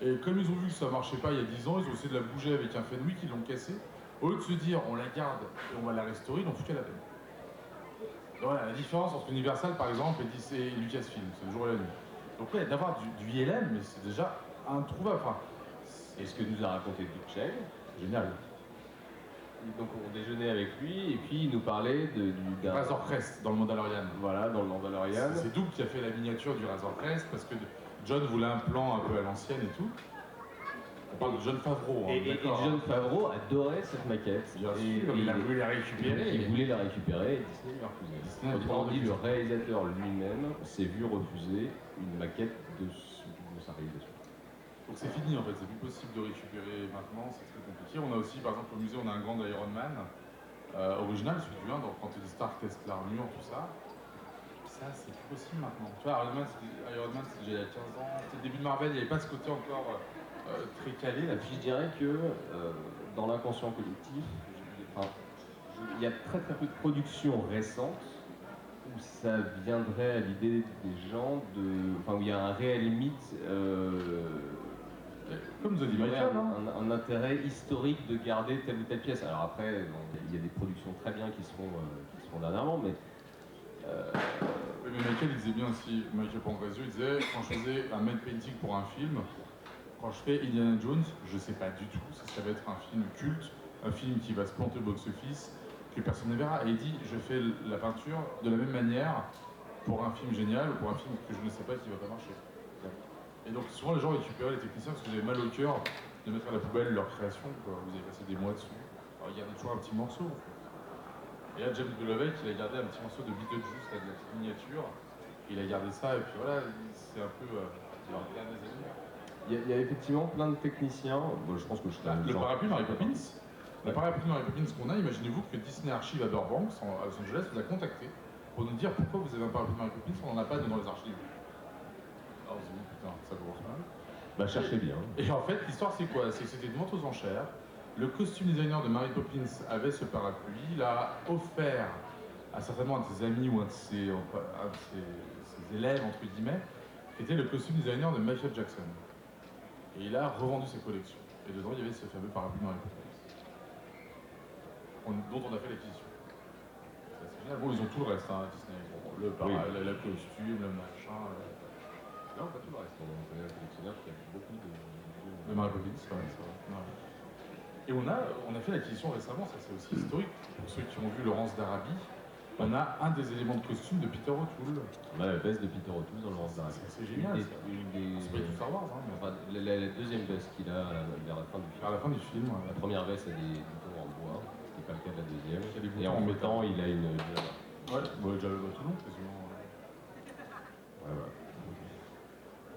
Et comme ils ont vu que ça marchait pas il y a 10 ans, ils ont essayé de la bouger avec un Fenwick, ils l'ont cassé. Au lieu de se dire on la garde et on va la restaurer, ils n'ont foutu à la peine. Donc voilà, la différence entre Universal par exemple et Lucasfilm, c'est le jour et la nuit. Donc ouais, d'avoir du ILM, mais c'est déjà introuvable. Enfin, Et ce que nous a raconté Duke Cheng, génial. donc on déjeunait avec lui et puis il nous parlait d'un Razor Crest dans le Mandalorian. Voilà, dans le Mandalorian. C'est Doug qui a fait la miniature du Razor Crest parce que John voulait un plan un peu à l'ancienne et tout. On parle de John Favreau. Hein, Et John Favreau adorait cette maquette. Bien sûr, il a voulu la récupérer. Il voulait la récupérer et Disney lui a refusé. Autrement dit, le réalisateur lui-même s'est vu refuser une maquette de sa réalisation. Donc c'est fini en fait, c'est plus possible de récupérer maintenant, c'est très compliqué. On a aussi, par exemple, au musée, on a un grand Iron Man original, celui du 1, donc quand Tony Stark teste l'armure, tout ça. Ça, c'est plus possible maintenant. Tu vois, Iron Man, c'était déjà il y a 15 ans. C'était le début de Marvel, il n'y avait pas ce côté encore très calé. Et puis je dirais que dans l'inconscient collectif, il y a très très peu de productions récentes où ça viendrait à l'idée des gens où il y a un réel mythe. Comme The Michael, un intérêt historique de garder telle ou telle pièce. Alors après, il y a des productions très bien qui se font dernièrement, mais... Oui, mais Michael, il disait bien aussi, Michael Pondrezio, il disait, quand je faisais un matte painting pour un film, quand je fais Indiana Jones, je sais pas du tout si ça va être un film culte, un film qui va se planter au box-office, que personne ne verra. Et il dit, je fais la peinture de la même manière pour un film génial ou pour un film que je ne sais pas qui va pas marcher. Et donc souvent les gens récupéraient les techniciens parce qu'ils avaient mal au cœur de mettre à la poubelle leur création, quoi. Vous avez passé des mois dessus. Alors il y en a toujours un petit morceau. Et là James Beloved, il a gardé un petit morceau de Beetlejuice, là, de la petite miniature. Il a gardé ça et puis voilà, c'est un peu leur dernier élément. Il y a effectivement plein de techniciens. Bon, je pense que le parapluie Mary Poppins. Le parapluie Mary Poppins qu'on a, imaginez-vous que Disney Archive à Burbank, à Los Angeles, vous a contacté pour nous dire pourquoi vous avez un parapluie Mary Poppins, on n'en a pas dans les archives. Alors on s'est dit putain, ça commence mal. Bah cherchez bien. Et en fait, l'histoire c'est quoi? C'est que c'était une vente aux enchères. Le costume designer de Mary Poppins avait ce parapluie, il l'a offert à certainement un de ses amis ou un de ses élèves, entre guillemets, qui était le costume designer de Michael Jackson. Et il a revendu ses collections. Et dedans, il y avait ce fameux parapluie Mary Poppins, dont on a fait l'acquisition. C'est génial. Bon, ils ont tout le reste, hein, Disney. Bon, le costume, le machin. Non, pas tout le reste. On connaît un collectionneur qui a beaucoup de Mary Poppins, c'est vrai. Ouais. Et on a fait l'acquisition récemment, ça c'est aussi historique. Pour ceux qui ont vu Laurence d'Arabie, on a un des éléments de costume de Peter O'Toole. Ouais, la veste de Peter O'Toole dans Laurence d'Arabie. C'est génial. C'est pas tout Star Wars, hein. Enfin, la deuxième veste qu'il a vers la fin du film. À la fin du film, ouais. La première veste a des boutons en bois, ce qui n'est pas le cas de la deuxième. Et en mettant, il a une. Ouais, déjà tout long, quasiment.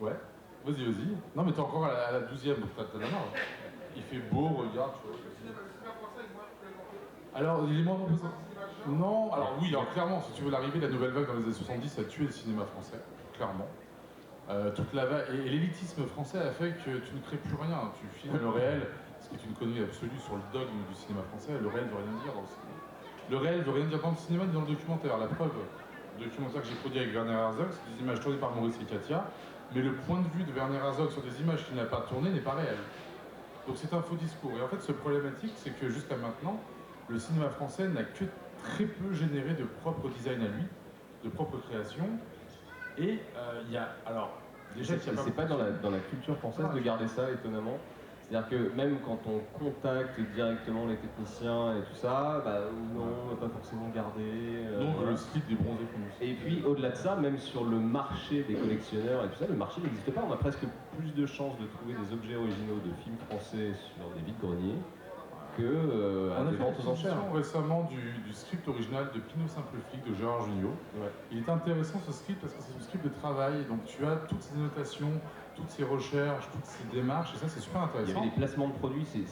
Ouais. Vas-y. Non, mais t'es encore à la 12e, donc t'as la marge. Il fait beau, regarde, tu vois. Alors, il est moins représentatif. Non, alors oui, alors clairement, si tu veux, l'arrivée de la nouvelle vague dans les années 70 a tué le cinéma français, clairement. Toute la vague, et l'élitisme français a fait que tu ne crées plus rien. Tu filmes le réel, ce qui est une connerie absolue sur le dogme du cinéma français. Le réel veut rien dire dans le cinéma. Le réel veut rien dire dans le cinéma ni dans le documentaire. La preuve, le documentaire que j'ai produit avec Werner Herzog, c'est des images tournées par Maurice et Katia, mais le point de vue de Werner Herzog sur des images qu'il n'a pas tournées n'est pas réel. Donc c'est un faux discours. Et en fait, ce problématique, c'est que jusqu'à maintenant, le cinéma français n'a que très peu généré de propre design à lui, de propre création. Et il y a... Alors, déjà, c'est pas dans la culture française de garder ça, étonnamment. C'est-à-dire que même quand on contacte directement les techniciens et tout ça, non, on va pas forcément garder. Donc le slip des bronzés qu'on nous. Et puis au-delà de ça, même sur le marché des collectionneurs et tout ça, le marché n'existe pas. On a presque plus de chances de trouver des objets originaux de films français sur des vides-greniers que on a des fait ventes aux enchères. Récemment du script original de Pinot Simple Flic de Gérard Jugnot. Ouais. Il est intéressant ce script parce que c'est un script de travail, donc tu as toutes ces notations, toutes ces recherches, toutes ces démarches, et ça c'est super intéressant. Il y avait des placements de produits, c'est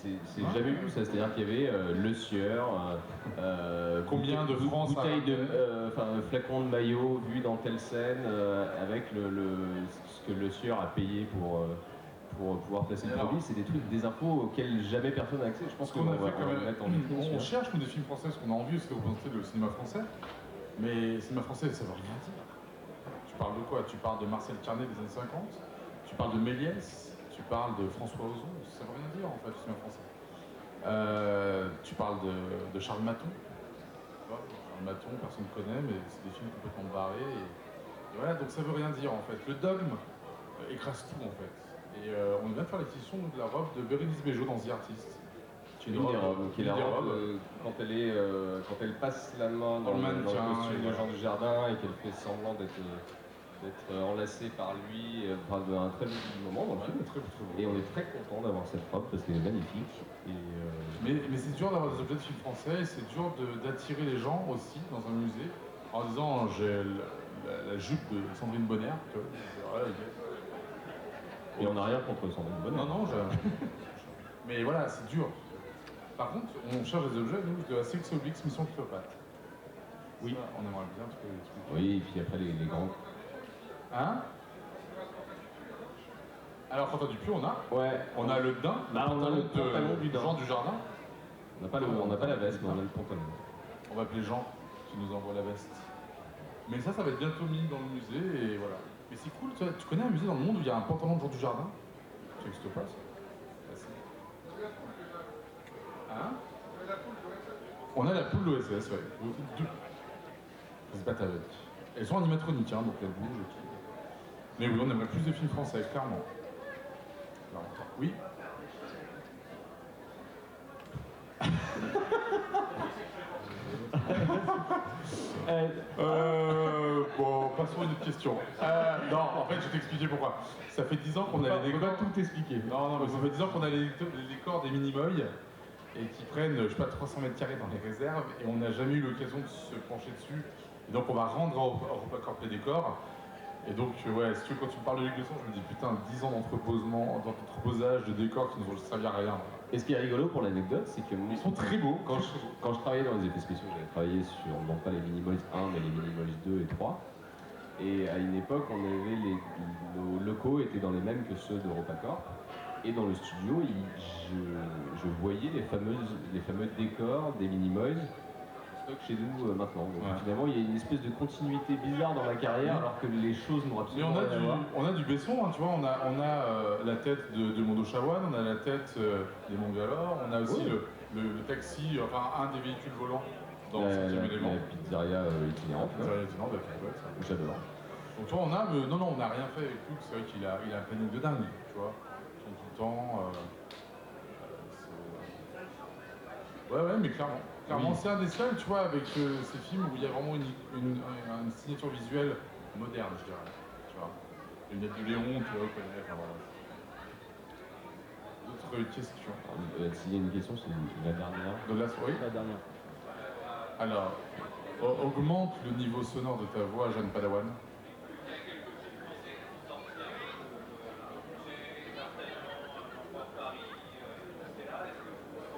jamais vu ça, c'est-à-dire qu'il y avait Le Sieur, combien de France bouteille flacon de maillot vu dans telle scène, avec ce que Le Sieur a payé pour pouvoir placer le produit, c'est des infos auxquelles jamais personne n'a accès. Je pense qu'on va mettre en vitrine. On cherche nous des films français parce qu'on a envie aussi de représenter le cinéma français, mais le cinéma français ça veut rien dire. Tu parles de quoi? Tu parles de Marcel Carnet des années 50? Tu parles de Méliès? Tu parles de François Ozon? Ça veut rien dire en fait, le cinéma français. Tu parles de Charles Maton. Tu vois, Charles Maton, personne ne connaît, mais c'est des films complètement barrés. Et voilà, donc ça veut rien dire en fait. Le dogme écrase tout en fait. Et on vient de faire l'acquisition de la robe de Bérénice Bejo dans The Artist. Qui est une des robes, qui est la robe quand elle passe la main dans le costume de Jean Dujardin et qu'elle fait semblant d'être enlacée par lui, enfin un très beau moment dans le film. Très, très beau. Et on est très content d'avoir cette robe parce qu'elle est magnifique. Et mais c'est dur d'avoir des objets de films français, et c'est dur d'attirer les gens aussi dans un musée en disant j'ai la jupe de Sandrine Bonner. Et on n'a rien contre Sandrine Bonner. Non, mais voilà, c'est dur. Par contre, on cherche des objets, nous, de Astérix et Obélix Mission Cléopâtre. Oui. Ça, on aimerait bien trouver des trucs. Oui, et puis après les grands. Hein? Alors, quand on du Puy, on a? Ouais. On a le daim. On a le pantalon du daim. Jean du Jardin. On n'a pas la veste, mais on a le pantalon. On va appeler Jean qui nous envoie la veste. Mais ça va être bientôt mis dans le musée, et voilà. Mais c'est cool, tu connais un musée dans le monde où il y a un pantalon de Jean du Jardin? Ça n'existe pas, ça? Hein? On a la poule d'OSS, ouais. Deux. C'est pas ta bête. Elles sont animatroniques, hein, donc elles bougent et tout. Mais oui, on aimerait plus de films français, clairement. Oui. Bon, passons à une autre question. Non, en fait, je vais t'expliquer pourquoi. Ça fait 10 ans qu'on a les décors. tout expliquer. Non, mais ça fait 10 ans qu'on a les décors des Minimoy et qui prennent, je sais pas, 300 mètres carrés dans les réserves, et on n'a jamais eu l'occasion de se pencher dessus. Et donc on va rendre à EuropaCorp les décors. Et donc, ouais, si tu veux, quand tu me parles de Luc Besson, je me dis putain, 10 ans d'entreposage de décors qui nous ont servi à rien. Et ce qui est rigolo pour l'anecdote, c'est que Ils sont très beaux. Quand je travaillais dans les effets spéciaux, j'avais travaillé sur, non pas les Minimoys 1, mais les Minimoys 2 et 3. Et à une époque, nos locaux étaient dans les mêmes que ceux d'EuropaCorp. Et dans le studio, je voyais les fameux décors des Minimoys stock chez nous maintenant. Donc finalement, il y a une espèce de continuité bizarre dans ma carrière, alors que les choses n'ont absolument rien à voir. On a du Besson, hein, tu vois, on a la tête de Mondo Chawan, on a la tête des Mangalore, on a aussi le taxi, enfin un des véhicules volants dans le 7e élément. La pizzeria itinérante. J'adore. Donc tu vois, on n'a rien fait avec Luc, c'est vrai qu'il a un planning de dingue, tu vois. Tout le temps. Ouais, mais clairement. Clairement, c'est un des seuls, tu vois, avec ces films où il y a vraiment une signature visuelle moderne, je dirais. Tu vois. Les lunettes de Léon, tu vois, enfin, voilà. D'autres questions? S'il y a une question, c'est la dernière. De la soirée? La dernière. Alors, augmente le niveau sonore de ta voix, Jeanne Padawan.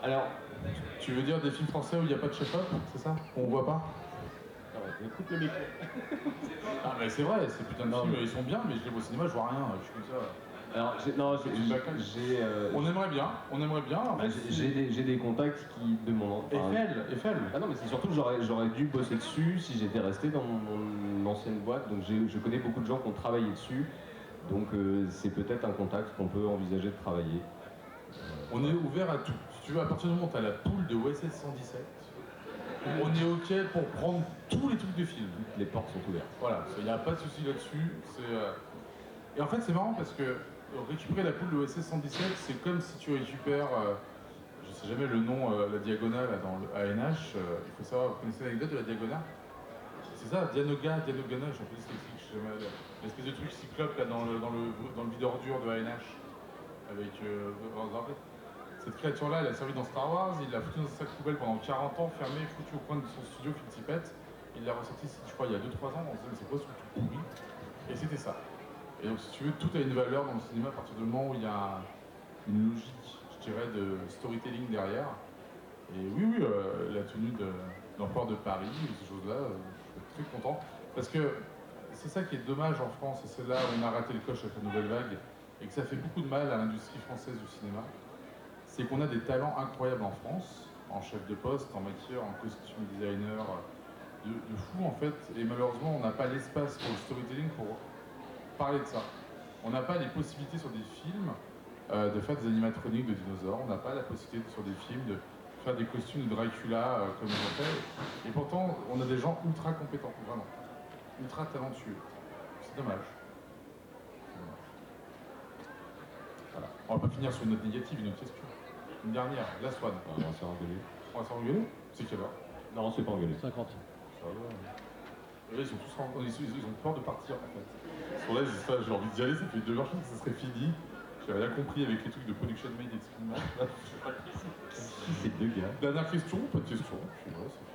Alors, tu veux dire des films français où il n'y a pas de chef-op, c'est ça? On voit pas? Écoute le micro. Ah mais c'est vrai, ces putains de films, ils sont bien, mais je les vois au cinéma, je vois rien, je suis comme ça. Alors, on aimerait bien. En fait, j'ai des contacts qui de mon Eiffel. Ah non, mais c'est surtout que j'aurais dû bosser dessus si j'étais resté dans mon ancienne boîte. Donc je connais beaucoup de gens qui ont travaillé dessus. Donc c'est peut-être un contact qu'on peut envisager de travailler. On est ouvert à tout. Si tu veux, à partir du moment où tu as la poule de OSS 117, on est OK pour prendre tous les trucs de film. Les portes sont ouvertes. Voilà, il n'y a pas de souci là-dessus. Et en fait, c'est marrant parce que récupérer la poule de OSS 117, c'est comme si tu récupères, je sais jamais le nom, la diagonale là, dans le ANH. Il faut savoir, vous connaissez l'anecdote de la diagonale? C'est ça, Dianoga, je suis un peu dyslexique, je sais jamais. L'espèce de truc cyclope là, dans le vide ordure de ANH, avec cette créature-là, elle a servi dans Star Wars, il l'a foutu dans sa sac poubelle pendant 40 ans, fermé, foutu au coin de son studio, Phil Tippett. Il l'a ressorti, je crois, il y a 2-3 ans, on se disait, c'est quoi ce truc tout pourri? Et c'était ça. Et donc, si tu veux, tout a une valeur dans le cinéma à partir du moment où il y a une logique, je dirais, de storytelling derrière. Et oui, la tenue de l'empereur de Paris, ces choses-là, je suis très content. Parce que c'est ça qui est dommage en France, et c'est là où on a raté le coche avec la nouvelle vague, et que ça fait beaucoup de mal à l'industrie française du cinéma. C'est qu'on a des talents incroyables en France, en chef de poste, en maquilleur, en costume designer, de fou en fait, et malheureusement on n'a pas l'espace pour le storytelling pour parler de ça. On n'a pas les possibilités sur des films de faire des animatroniques de dinosaures. On n'a pas la possibilité sur des films de faire des costumes de Dracula comme ils ont fait. Et pourtant, on a des gens ultra compétents, vraiment. Ultra talentueux. C'est dommage. Voilà. On va pas finir sur une note négative, une autre question. Une dernière, la Swan. On va s'engueuler. On va s'engueuler. C'est quelle heure? Non, c'est pas engueulé. 50. Ça va. Et là, ils sont tous ils ont peur de partir en fait. Parce que là, j'ai envie d'y aller, ça fait 2 heures que ça serait fini. J'ai rien compris avec les trucs de production made et de là, C'est 2 gars. dernière question, pas de question. Puis voilà, c'est fini.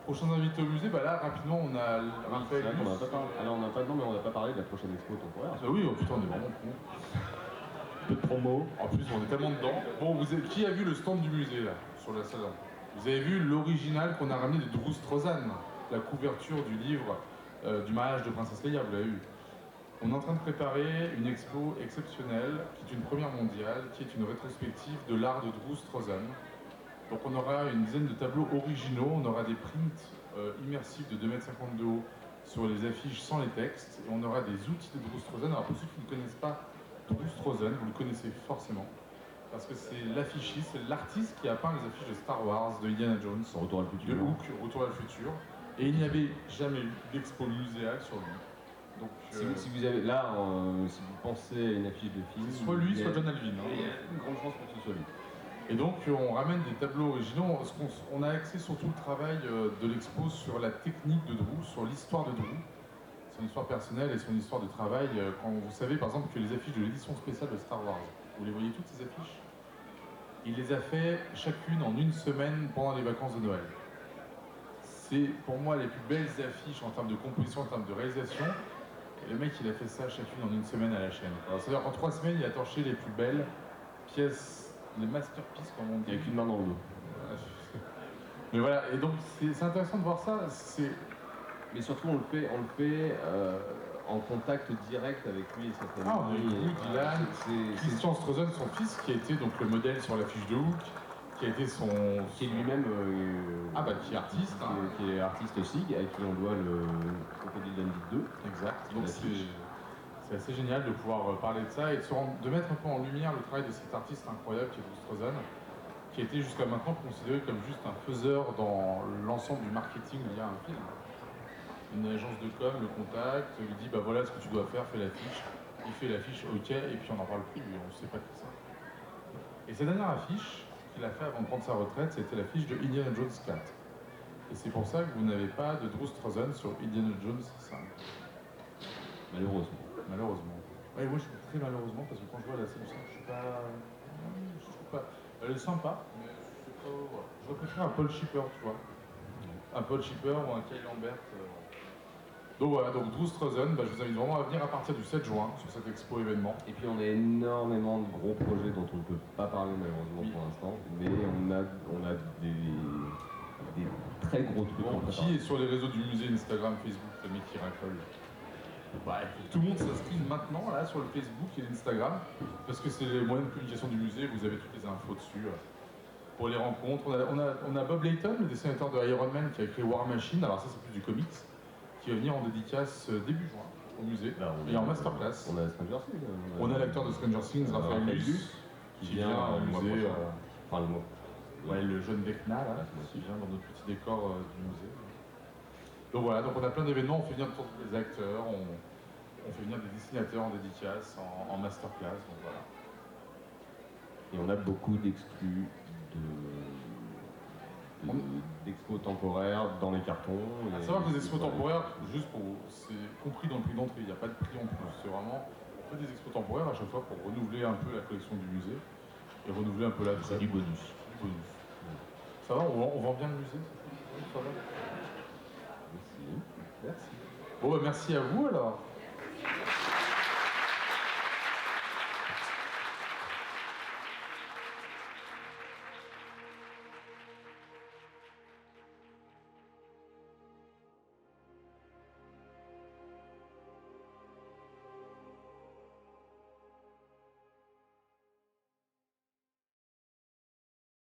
Prochains invités au musée, bah là rapidement on a Raphaël. C'est vrai qu'on n'a pas parlé. Alors, on n'a pas, non, mais on n'a pas parlé de la prochaine expo temporaire. Ah oui, oh putain, on est vraiment con. Peu de promo. En plus, on est tellement dedans. Bon, qui a vu le stand du musée là, sur la salle? Vous avez vu l'original qu'on a ramené de Drew Struzan, la couverture du livre du mariage de Princesse Leia, vous l'avez vu. On est en train de préparer une expo exceptionnelle, qui est une première mondiale, qui est une rétrospective de l'art de Drew Struzan. Donc on aura une dizaine de tableaux originaux, on aura des prints immersifs de 2,50 m de haut sur les affiches sans les textes, et on aura des outils de Drew Struzan. Alors pour ceux qui ne connaissent pas Drew Struzan, vous le connaissez forcément, parce que c'est l'affichiste, c'est l'artiste qui a peint les affiches de Star Wars, de Indiana Jones, Retour à le futur. de Hook, Retour à le futur, et il n'y avait jamais eu d'expo muséale sur lui. Donc, Si vous avez là, si vous pensez à une affiche de film, soit lui, il y a- soit John Alvin. il y a une grande chance pour que ce soit lui. Et donc on ramène des tableaux originaux. On a axé surtout le travail de l'expo sur la technique de Drew, sur l'histoire de Drew, son histoire personnelle et son histoire de travail. Quand vous savez par exemple que les affiches de l'édition spéciale de Star Wars, vous les voyez toutes ces affiches? Il les a fait chacune en 1 semaine pendant les vacances de Noël. C'est pour moi les plus belles affiches en termes de composition, en termes de réalisation. Et le mec il a fait ça chacune en 1 semaine à la chaîne. C'est-à-dire qu'en 3 semaines il a torché les plus belles pièces, les masterpieces comme on dit. Il n'y a qu'une main dans le dos. Mais voilà, et donc c'est intéressant de voir ça. Mais surtout, on le fait en contact direct avec lui et sa famille. Ah, on a eu Dylan, C'est Christian Struzan, son fils, qui a été donc le modèle sur l'affiche de Hook, qui a été son. qui est lui-même qui est artiste. Hein. qui est artiste aussi, à qui on doit le Crocodile Dundee 2. Exact. Donc L'affiche. c'est assez génial de pouvoir parler de ça et de mettre un peu en lumière le travail de cet artiste incroyable qui est Drew Struzan, qui a été jusqu'à maintenant considéré comme juste un faiseur dans l'ensemble du marketing lié à un film. Une agence de com le contacte, lui dit bah voilà ce que tu dois faire, fais l'affiche. Il fait l'affiche, ok, et puis on n'en parle plus, on ne sait pas qui c'est. Et sa dernière affiche qu'il a fait avant de prendre sa retraite, c'était l'affiche de Indiana Jones 4. Et c'est pour ça que vous n'avez pas de Drew Struzan sur Indiana Jones 5. Malheureusement. Malheureusement. Ouais, moi je suis très malheureusement parce que quand je vois la scène 5, je trouve pas. Elle est sympa, mais je préfère un Paul Shipper, tu vois. Un Paul Shipper ou un Kyle Lambert. Donc voilà, donc Drew Struzan, je vous invite vraiment à venir à partir du 7 juin sur cet expo événement. Et puis on a énormément de gros projets dont on ne peut pas parler malheureusement pour l'instant, mais on a des très gros trucs en Qui préparation. est sur les réseaux du musée, Instagram, Facebook, le mec qui rafole. Bah, il faut que tout le monde s'inscrive maintenant là sur le Facebook et l'Instagram, parce que c'est les moyens de publication du musée, vous avez toutes les infos dessus. Pour les rencontres, on a Bob Layton, le dessinateur de Iron Man qui a écrit War Machine, alors ça c'est plus du comics, qui va venir en dédicace début juin au musée et en masterclass. On a Stranger Things. On a l'acteur de Stranger Things, Raphaël Luce, qui vient au musée. Enfin le mois. Ouais, le jeune Vecna là, qui vient dans notre petit décor du musée. Donc voilà, donc on a plein d'événements, on fait venir des acteurs, on fait venir des dessinateurs en dédicace, en masterclass, donc voilà. Et on a beaucoup d'exclus d'expos temporaires dans les cartons. À savoir que les expos temporaires, juste pour, c'est compris dans le prix d'entrée, il n'y a pas de prix en plus, c'est vraiment, on fait des expos temporaires à chaque fois pour renouveler un peu la collection du musée et renouveler un peu la C'est du bonus. Ça va, on vend bien le musée? Ça va? Merci. Merci. Bon, merci à vous alors.